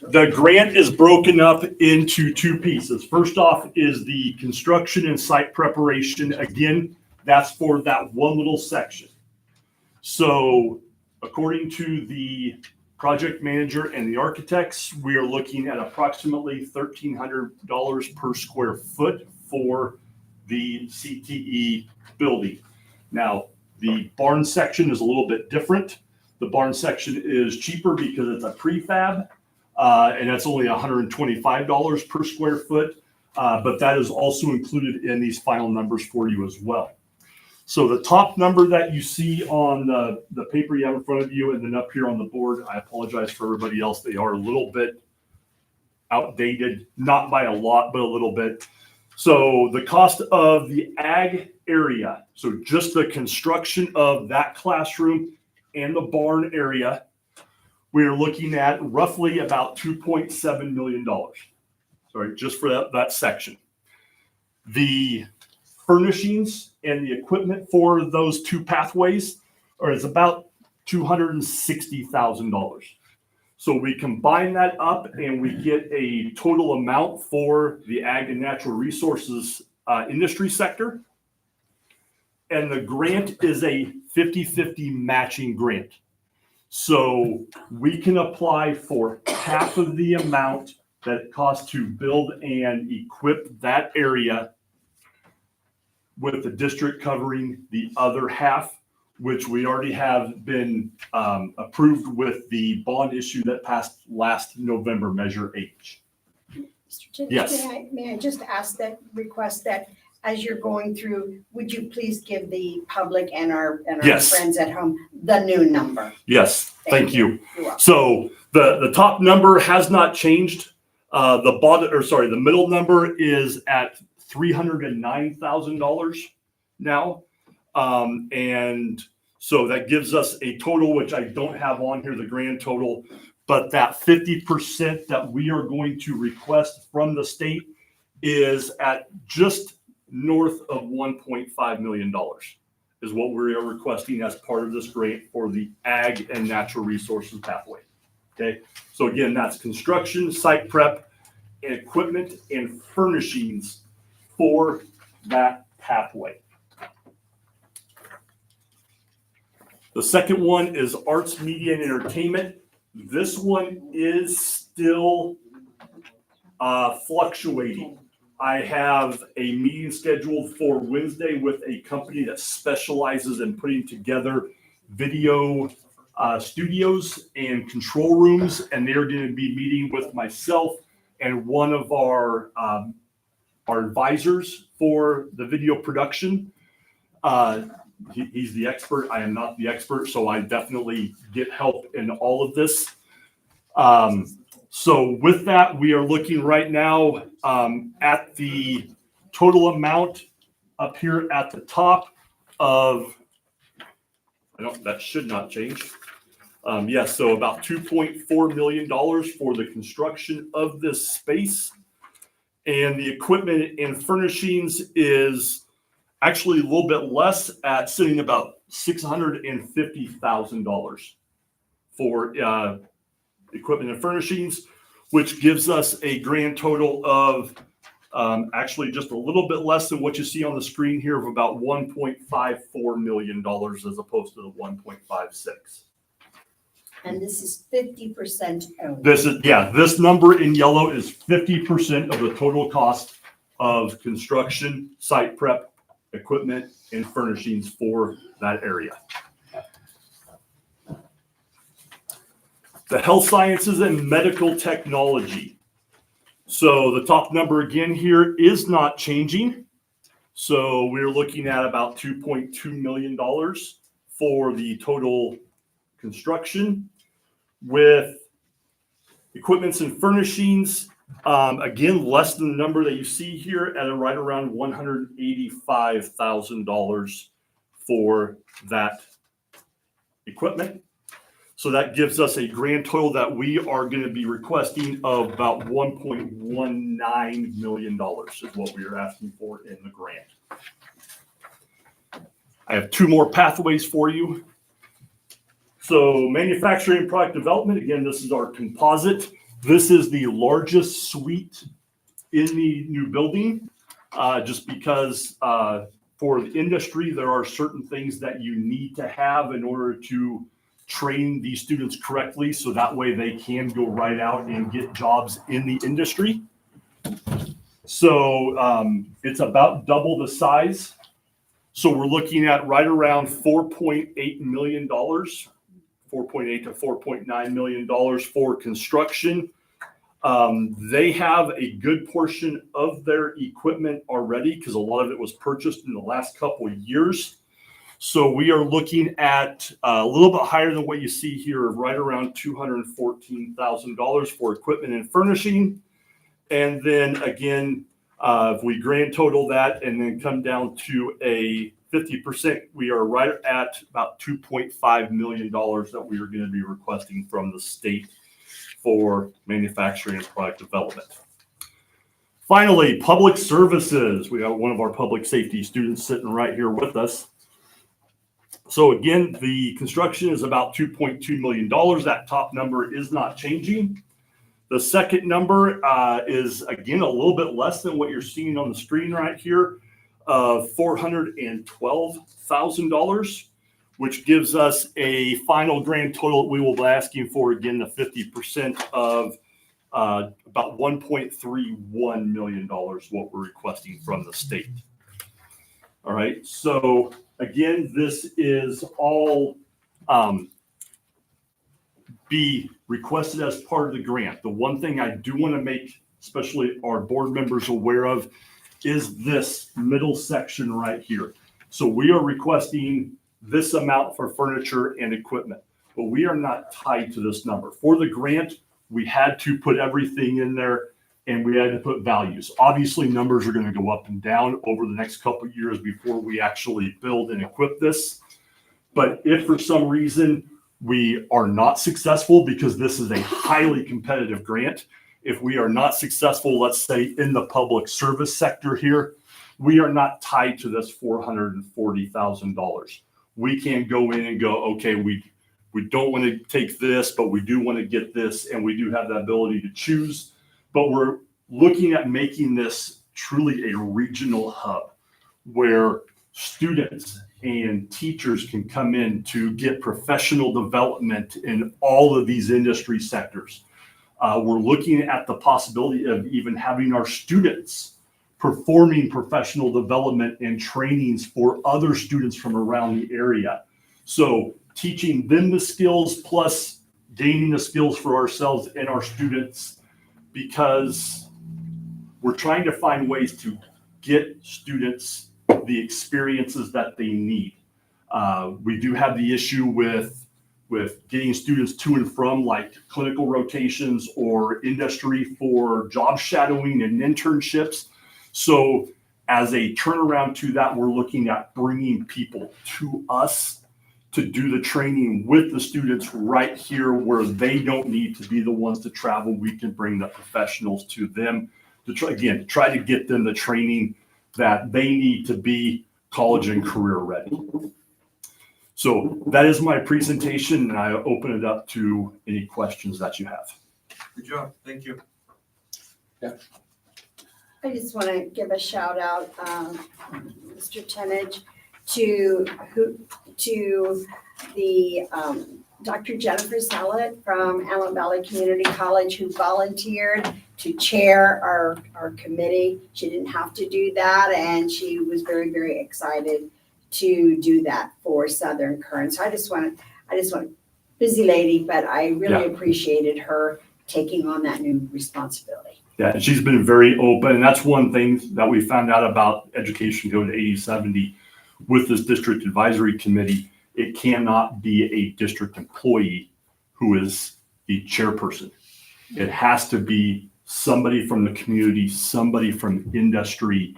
the grant is broken up into 2 pieces. First off is the construction and site preparation. Again, that's for that one little section. So according to the project manager and the architects, we are looking at approximately $1,300 per square foot for the CTE building. Now, the barn section is a little bit different. The barn section is cheaper because it's a prefab, and that's only $125 per square foot, but that is also included in these final numbers for you as well. So the top number that you see on the paper you have in front of you and then up here on the board, I apologize for everybody else. They are a little bit outdated, not by a lot, but a little bit. So the cost of the ag area, so just the construction of that classroom and the barn area, we're looking at roughly about $2.7 million. Sorry, just for that section. The furnishings and the equipment for those 2 pathways is about $260,000. So we combine that up and we get a total amount for the ag and natural resources industry sector. And the grant is a 50-50 matching grant. So we can apply for half of the amount that it costs to build and equip that area, with the district covering the other half, which we already have been approved with the bond issue that passed last November, Measure H. Mr. Tibbs, Yes. may I just ask that, request that as you're going through, would you please give the public and our Yes. friends at home the new number? Yes, thank you. You're welcome. So the top number has not changed. The middle number is at $309,000 now. And so that gives us a total, which I don't have on here, the grand total, but that 50% that we are going to request from the state is at just north of $1.5 million is what we are requesting as part of this grant for the ag and natural resources pathway. Okay, so again, that's construction, site prep, and equipment and furnishings for that pathway. The second one is arts, media, and entertainment. This one is still fluctuating. I have a meeting scheduled for Wednesday with a company that specializes in putting together video studios and control rooms, and they're going to be meeting with myself and one of our advisors for the video production. He's the expert. I am not the expert, so I definitely get help in all of this. So with that, we are looking right now at the total amount up here at the top of, that should not change. Yes, so about $2.4 million for the construction of this space. And the equipment and furnishings is actually a little bit less, at sitting about $650,000 for equipment and furnishings, which gives us a grand total of actually just a little bit less than what you see on the screen here, of about $1.54 million as opposed to the 1.56. And this is 50% only. This number in yellow is 50% of the total cost of construction, site prep, equipment, and furnishings for that area. The health sciences and medical technology. So the top number again here is not changing. So we're looking at about $2.2 million for the total construction, with equipments and furnishings, again, less than the number that you see here, at right around $185,000 for that equipment. So that gives us a grand total that we are going to be requesting of about $1.19 million is what we are asking for in the grant. I have two more pathways for you. So manufacturing and product development, again, this is our composite. This is the largest suite in the new building, just because for the industry, there are certain things that you need to have in order to train these students correctly, so that way they can go right out and get jobs in the industry. So it's about double the size. So we're looking at right around $4.8 million, $4.8 to $4.9 million for construction. They have a good portion of their equipment already, because a lot of it was purchased in the last couple of years. So we are looking at a little bit higher than what you see here, right around $214,000 for equipment and furnishing. And then again, if we grand total that and then come down to a 50%, we are right at about $2.5 million that we are going to be requesting from the state for manufacturing and product development. Finally, public services. We have one of our public safety students sitting right here with us. So again, the construction is about $2.2 million. That top number is not changing. The second number is, again, a little bit less than what you're seeing on the screen right here, of $412,000, which gives us a final grand total. We will be asking for, again, the 50% of about $1.31 million, what we're requesting from the state. All right, so again, this is all be requested as part of the grant. The one thing I do want to make, especially our board members, aware of is this middle section right here. So we are requesting this amount for furniture and equipment, but we are not tied to this number. For the grant, we had to put everything in there, and we had to put values. Obviously, numbers are going to go up and down over the next couple of years before we actually build and equip this. But if for some reason we are not successful, because this is a highly competitive grant, if we are not successful, let's say in the public service sector here, we are not tied to this $440,000. We can go in and go, okay, we don't want to take this, but we do want to get this, and we do have the ability to choose. But we're looking at making this truly a regional hub where students and teachers can come in to get professional development in all of these industry sectors. We're looking at the possibility of even having our students performing professional development and trainings for other students from around the area. So teaching them the skills plus gaining the skills for ourselves and our students, because we're trying to find ways to get students the experiences that they need. We do have the issue with getting students to and from like clinical rotations or industry for job shadowing and internships. So as a turnaround to that, we're looking at bringing people to us to do the training with the students right here where they don't need to be the ones to travel. We can bring the professionals to them to try to get them the training that they need to be college and career ready. So that is my presentation, and I open it up to any questions that you have. Good job. Thank you. I just want to give a shout out, Mr. Tenage, to the Dr. Jennifer Sallet from Allen Valley Community College, who volunteered to chair our committee. She didn't have to do that, and she was very, very excited to do that for Southern Current. So I just want busy lady, but I really appreciated her taking on that new responsibility. Yeah, and she's been very open, and that's one thing that we found out about Education Code 8070 with this district advisory committee. It cannot be a district employee who is the chairperson. It has to be somebody from the community, somebody from industry,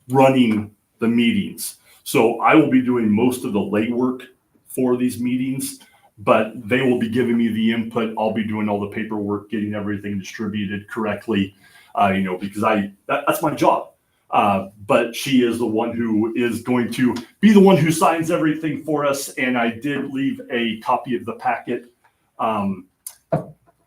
running the meetings. So I will be doing most of the legwork for these meetings, but they will be giving me the input. I'll be doing all the paperwork, getting everything distributed correctly, because that's my job. But she is the one who is going to be the one who signs everything for us. And I did leave a copy of the packet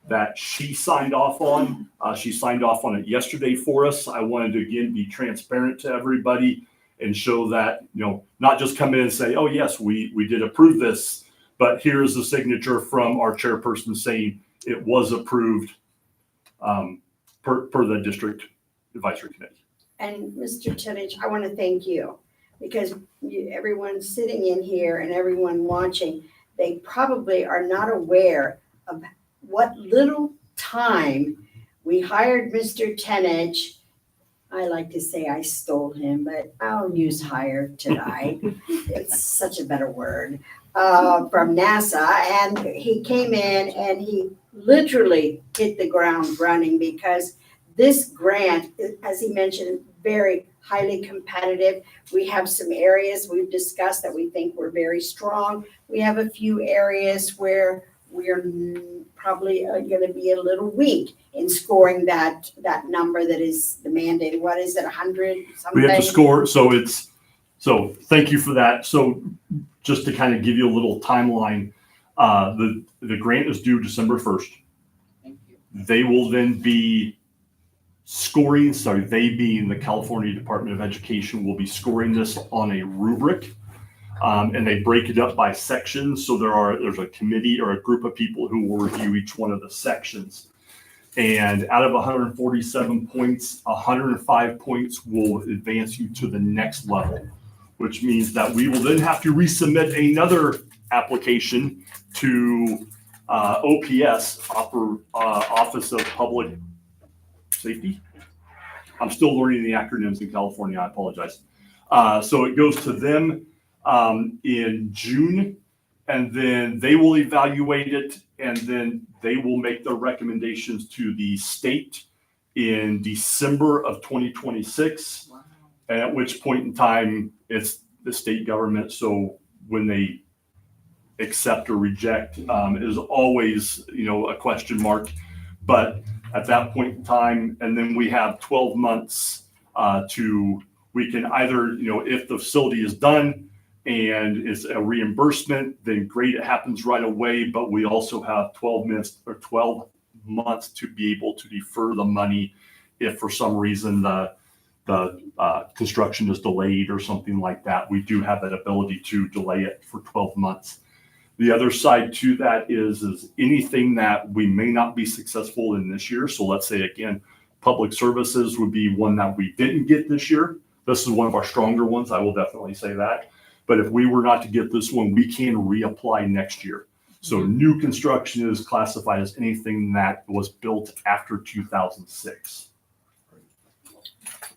that she signed off on. She signed off on it yesterday for us. I wanted to, again, be transparent to everybody and show that, not just come in and say, oh, yes, we did approve this, but here's the signature from our chairperson saying it was approved per the district advisory committee. And Mr. Tenage, I want to thank you, because everyone sitting in here and everyone watching, they probably are not aware of what little time we hired Mr. Tenage. I like to say I stole him, but I'll use hire tonight. It's such a better word. From NASA, and he came in and he literally hit the ground running, because this grant, as he mentioned, very highly competitive. We have some areas we've discussed that we think we're very strong. We have a few areas where we're probably going to be a little weak in scoring that number that is the mandate. What is it, 100 something? We have to score, so thank you for that. So just to kind of give you a little timeline, the grant is due December 1st. Thank you. They will then be scoring, they being the California Department of Education, will be scoring this on a rubric. And they break it up by sections. So there's a committee or a group of people who will review each one of the sections. And out of 147 points, 105 points will advance you to the next level, which means that we will then have to resubmit another application to OPS, Office of Public Safety. I'm still learning the acronyms in California, I apologize. So it goes to them in June, and then they will evaluate it, and then they will make their recommendations to the state in December of 2026. Wow. At which point in time, it's the state government. So when they accept or reject is always, a question mark. But at that point in time, and then we have 12 months we can either, if the facility is done and it's a reimbursement, then great, it happens right away. But we also have 12 months to be able to defer the money if for some reason the the construction is delayed or something like that, we do have that ability to delay it for 12 months. The other side to that is anything that we may not be successful in this year. So let's say again, public services would be one that we didn't get this year. This is one of our stronger ones. I will definitely say that. But if we were not to get this one, we can reapply next year. So new construction is classified as anything that was built after 2006.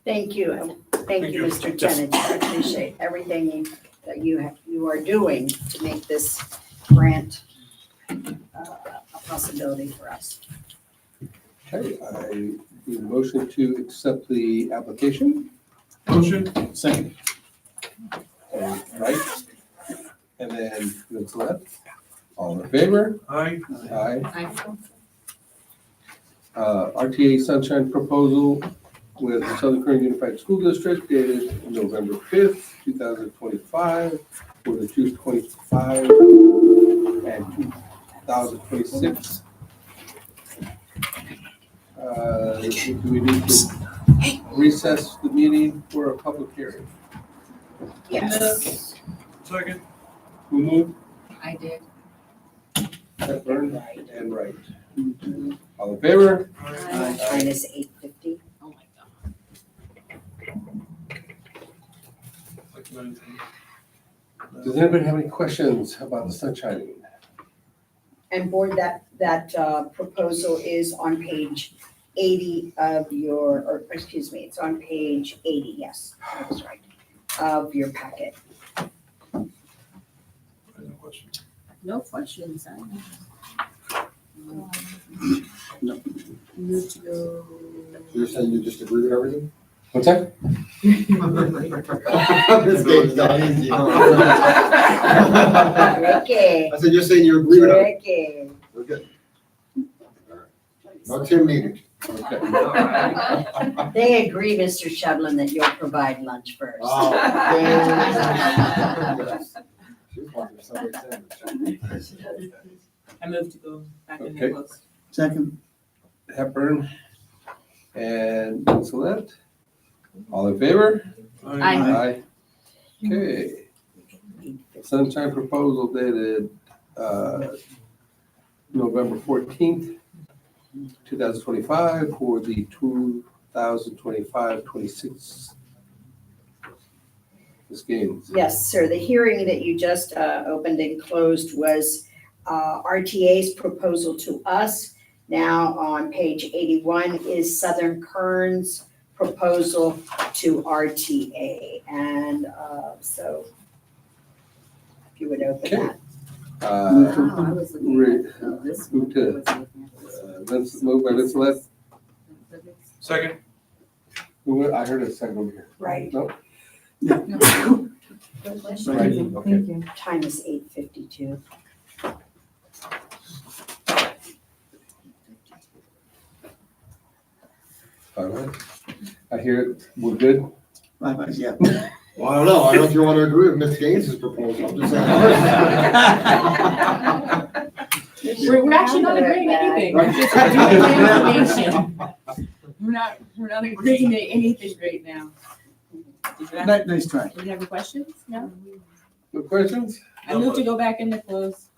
Thank you. Thank you, Mr. Tennant. I appreciate everything that you are doing to make this grant a possibility for us. Okay, I need a motion to accept the application. Motion. Second. Right. And then Vince left. All in favor? Aye. Aye. RTA Sunshine Proposal with Southern Kern Unified School District dated November 5th, 2025 for the 2025 and 2026. Do we need to recess the meeting for a public hearing? Yes. Second. Who moved? I did. Hepburn and Wright. All in favor? Minus 850. Oh my God. Does anybody have any questions about the sunshine? And board, that proposal is on page 80 of your, or excuse me, it's on page 80, yes, that was right, of your packet. No questions. No. Move to go. You're saying you just agree with everything? What's that? This game's not easy. Tricky, I said, you're saying you agree with everything? tricky. We're good. No Tim needed. Okay. They agree, Mr. Shevlin, that you'll provide lunch first. Oh, yes. She's wanting Subway sandwich. I move to go back in Okay. the close. Second. Hepburn and Vincelette. All in favor? Aye. Okay. Sunshine Proposal dated November 14th, 2025 for the 2025-26 games. Yes, sir. The hearing that you just opened and closed was RTA's proposal to us. Now on page 81 is Southern Kern's proposal to RTA. And so if you would open Okay. that. I was looking at this one. Moved by Vincelette. Second. I heard a second over here. Right. No? Good question. Right, okay. Time is 8:52. All right. I hear it. We're good. Bye-bye, yeah. Well, I don't know. I don't know if you want to agree with Ms. Gaines' proposal. I'm just saying. We're actually not agreeing to anything. We're just doing the information. We're not agreeing to anything right now. Did you have, Nice try. did you have any questions? No? No questions? I move to go back into close.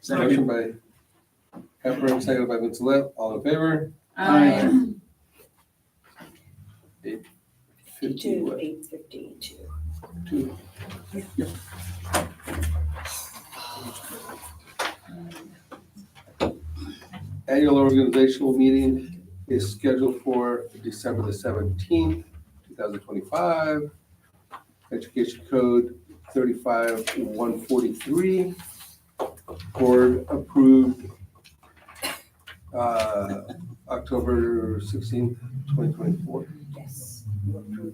Motion by Hepburn, seconded by Vincelette. All in favor? Aye. 8:52. Two. Annual organizational meeting is scheduled for December the 17th, 2025. Education Code 35143. Board approved October 16th, 2024. Yes, you approve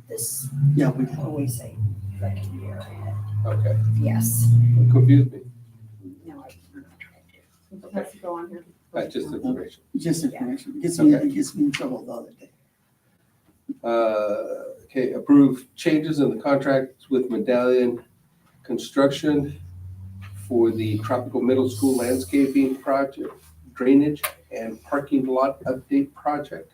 this, Yeah, we, always say, like a year ahead. Okay, Yes. it confused me. No, I'm not trying to. Has to go on here. That's just information. just information. It Okay. gets me in trouble the other day. Okay, approve changes in the contract with Medallion Construction for the Tropical Middle School landscaping project, drainage and parking lot update project.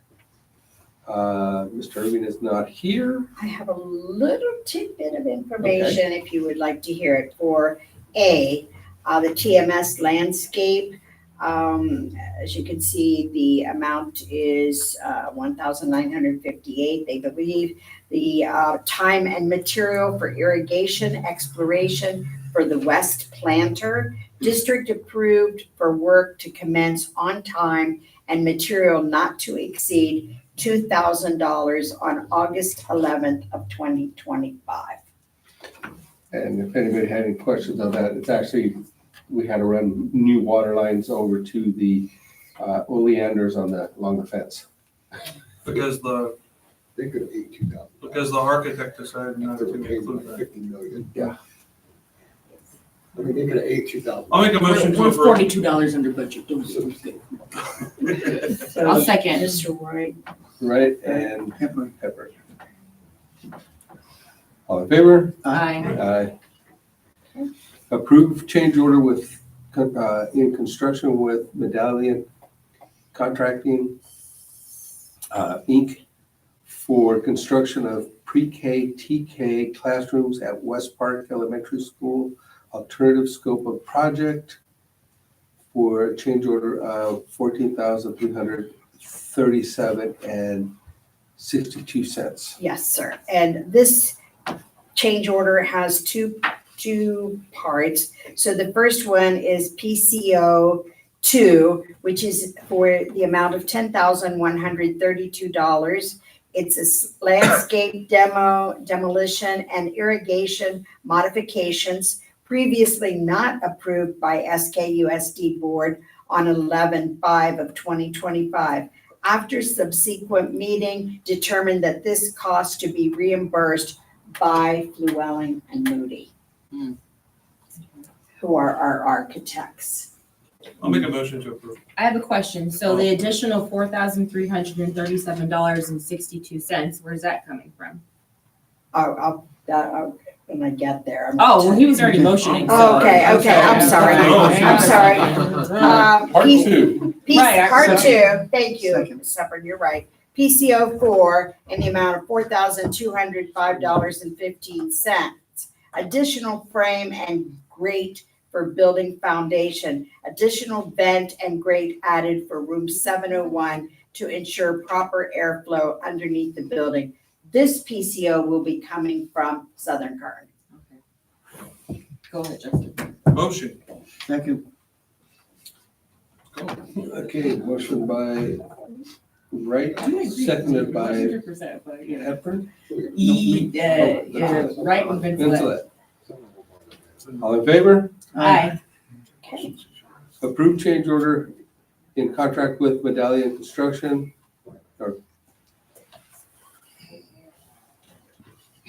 Mr. Irving is not here. I have a little tidbit of information if you would like to hear it. For A, the TMS landscape, as you can see, the amount is 1,958. They believe the time and material for irrigation exploration for the West Planter, district approved for work to commence on time and material not to exceed $2,000 on August 11th of 2025. And if anybody had any questions on that, it's actually, we had to run new water lines over to the oleanders along the fence. Because They could have ate 2,000. the architect decided not to include that. 50 million. Yeah. I mean, they could have ate 2,000. I'll make a motion to We're approve. $42 under budget, don't say I'll second. Mr. Wright. Right, and Pepper. Pepper. All in favor? Aye. Aye. Approve change order with, in construction with Medallion Contracting, Inc. for construction of pre-K, TK classrooms at West Park Elementary School. Alternative scope of project for a change order of $14,337.62. Yes, sir. And this change order has two parts. So the first one is PCO 2, which is for the amount of $10,132. It's a landscape demolition and irrigation modifications previously not approved by SKUSD board on 11/5 of 2025. After subsequent meeting, determined that this cost to be reimbursed by Llewellyn and Moody, who are our architects. I'll make a motion to approve. I have a question. So the additional $4,337.62, where's that coming from? I'll when I get there. Oh, well, he was already motioning. so- Okay, I'm sorry. I'm sorry. Part two. Right, Part second. 2, thank you, Ms. Shepherd, you're right. PCO 4 in the amount of $4,205.15. Additional frame and grate for building foundation. Additional vent and grate added for room 701 to ensure proper airflow underneath the building. This PCO will be coming from Southern Current. Go ahead, Justin. Motion. Second. Okay, motion by Wright, seconded by 100%, but, you know. Hepburn. Right and Vincent. All in favor? Aye. Okay. Approve change order in contract with Medallion Construction or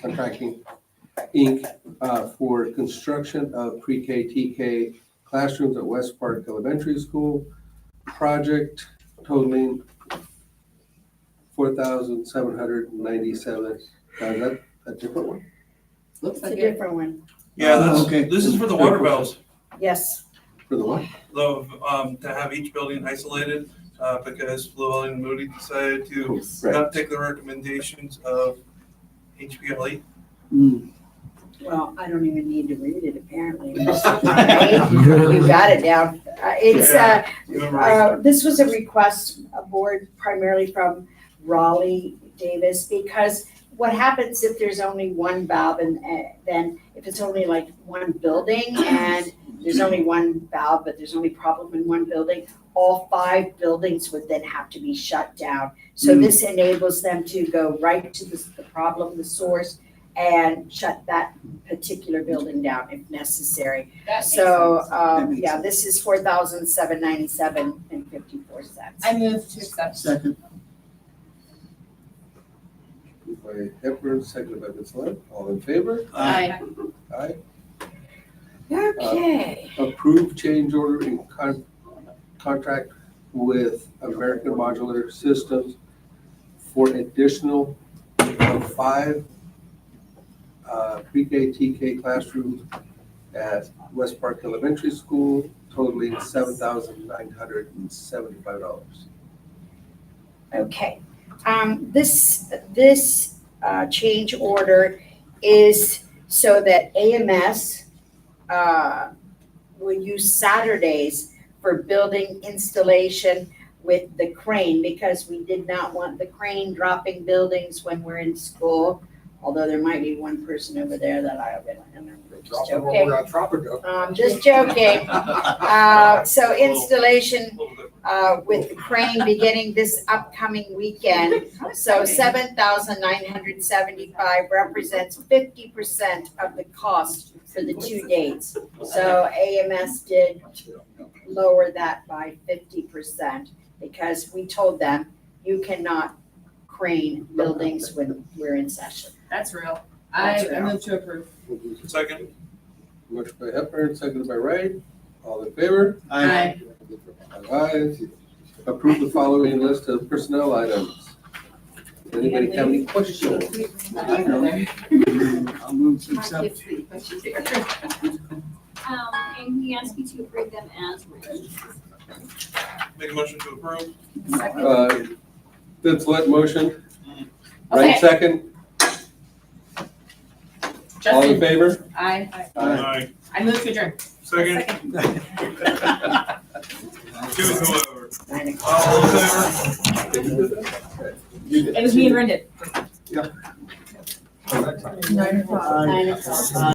Contracting, Inc. For construction of pre-K, TK classrooms at West Park Elementary School. Project totaling $4,797. Is that a different one? Looks It's a like it. different one. Yeah, Okay. this is for the water valves, Yes. For the what? though, to have each building isolated, because Llewellyn and Moody decided to Right. not take the recommendations of HPLE. Well, I don't even need to read it apparently. You got it down. This was a request, a board primarily from Raleigh Davis, because what happens if there's only one valve and then if it's only like one building and there's only one valve, but there's only problem in one building, all 5 buildings would then have to be shut down. So this enables them to go right to the problem, the source, and shut that particular building down if necessary. That makes So, sense. yeah, this is $4,797.54. I move to accept. Second. Moved by Hepburn, seconded by Ms. Lynn. All in favor? Aye. Aye. Okay. Approve change order in contract with American Modular Systems for additional 5 pre-K, TK classrooms at West Park Elementary School, totaling $7,975. Okay, This change order is so that AMS will use Saturdays for building installation with the crane, because we did not want the crane dropping buildings when we're in school. Although there might be one person over there that I'm just Drop them joking. over on Tropico. Just joking. So installation with the crane beginning this upcoming weekend. So 7,975 represents 50% of the cost for the 2 dates. So AMS did lower that by 50% because we told them you cannot crane buildings when we're in session. That's real. That's I real. move to approve. Second. Motion by Hepburn, seconded by Wright. All in favor? Aye. Aye. Approve the following list of personnel items. Anybody have any questions? I'll move to accept. And we ask you to approve them as written. Make a motion to approve. Vince Let motion. Okay. Wright second. All in Justin, favor? aye. Aye. I move to adjourn. Second. Give it to whoever. All in favor? It was me and Brendan. 9 o'clock. 9 o'clock.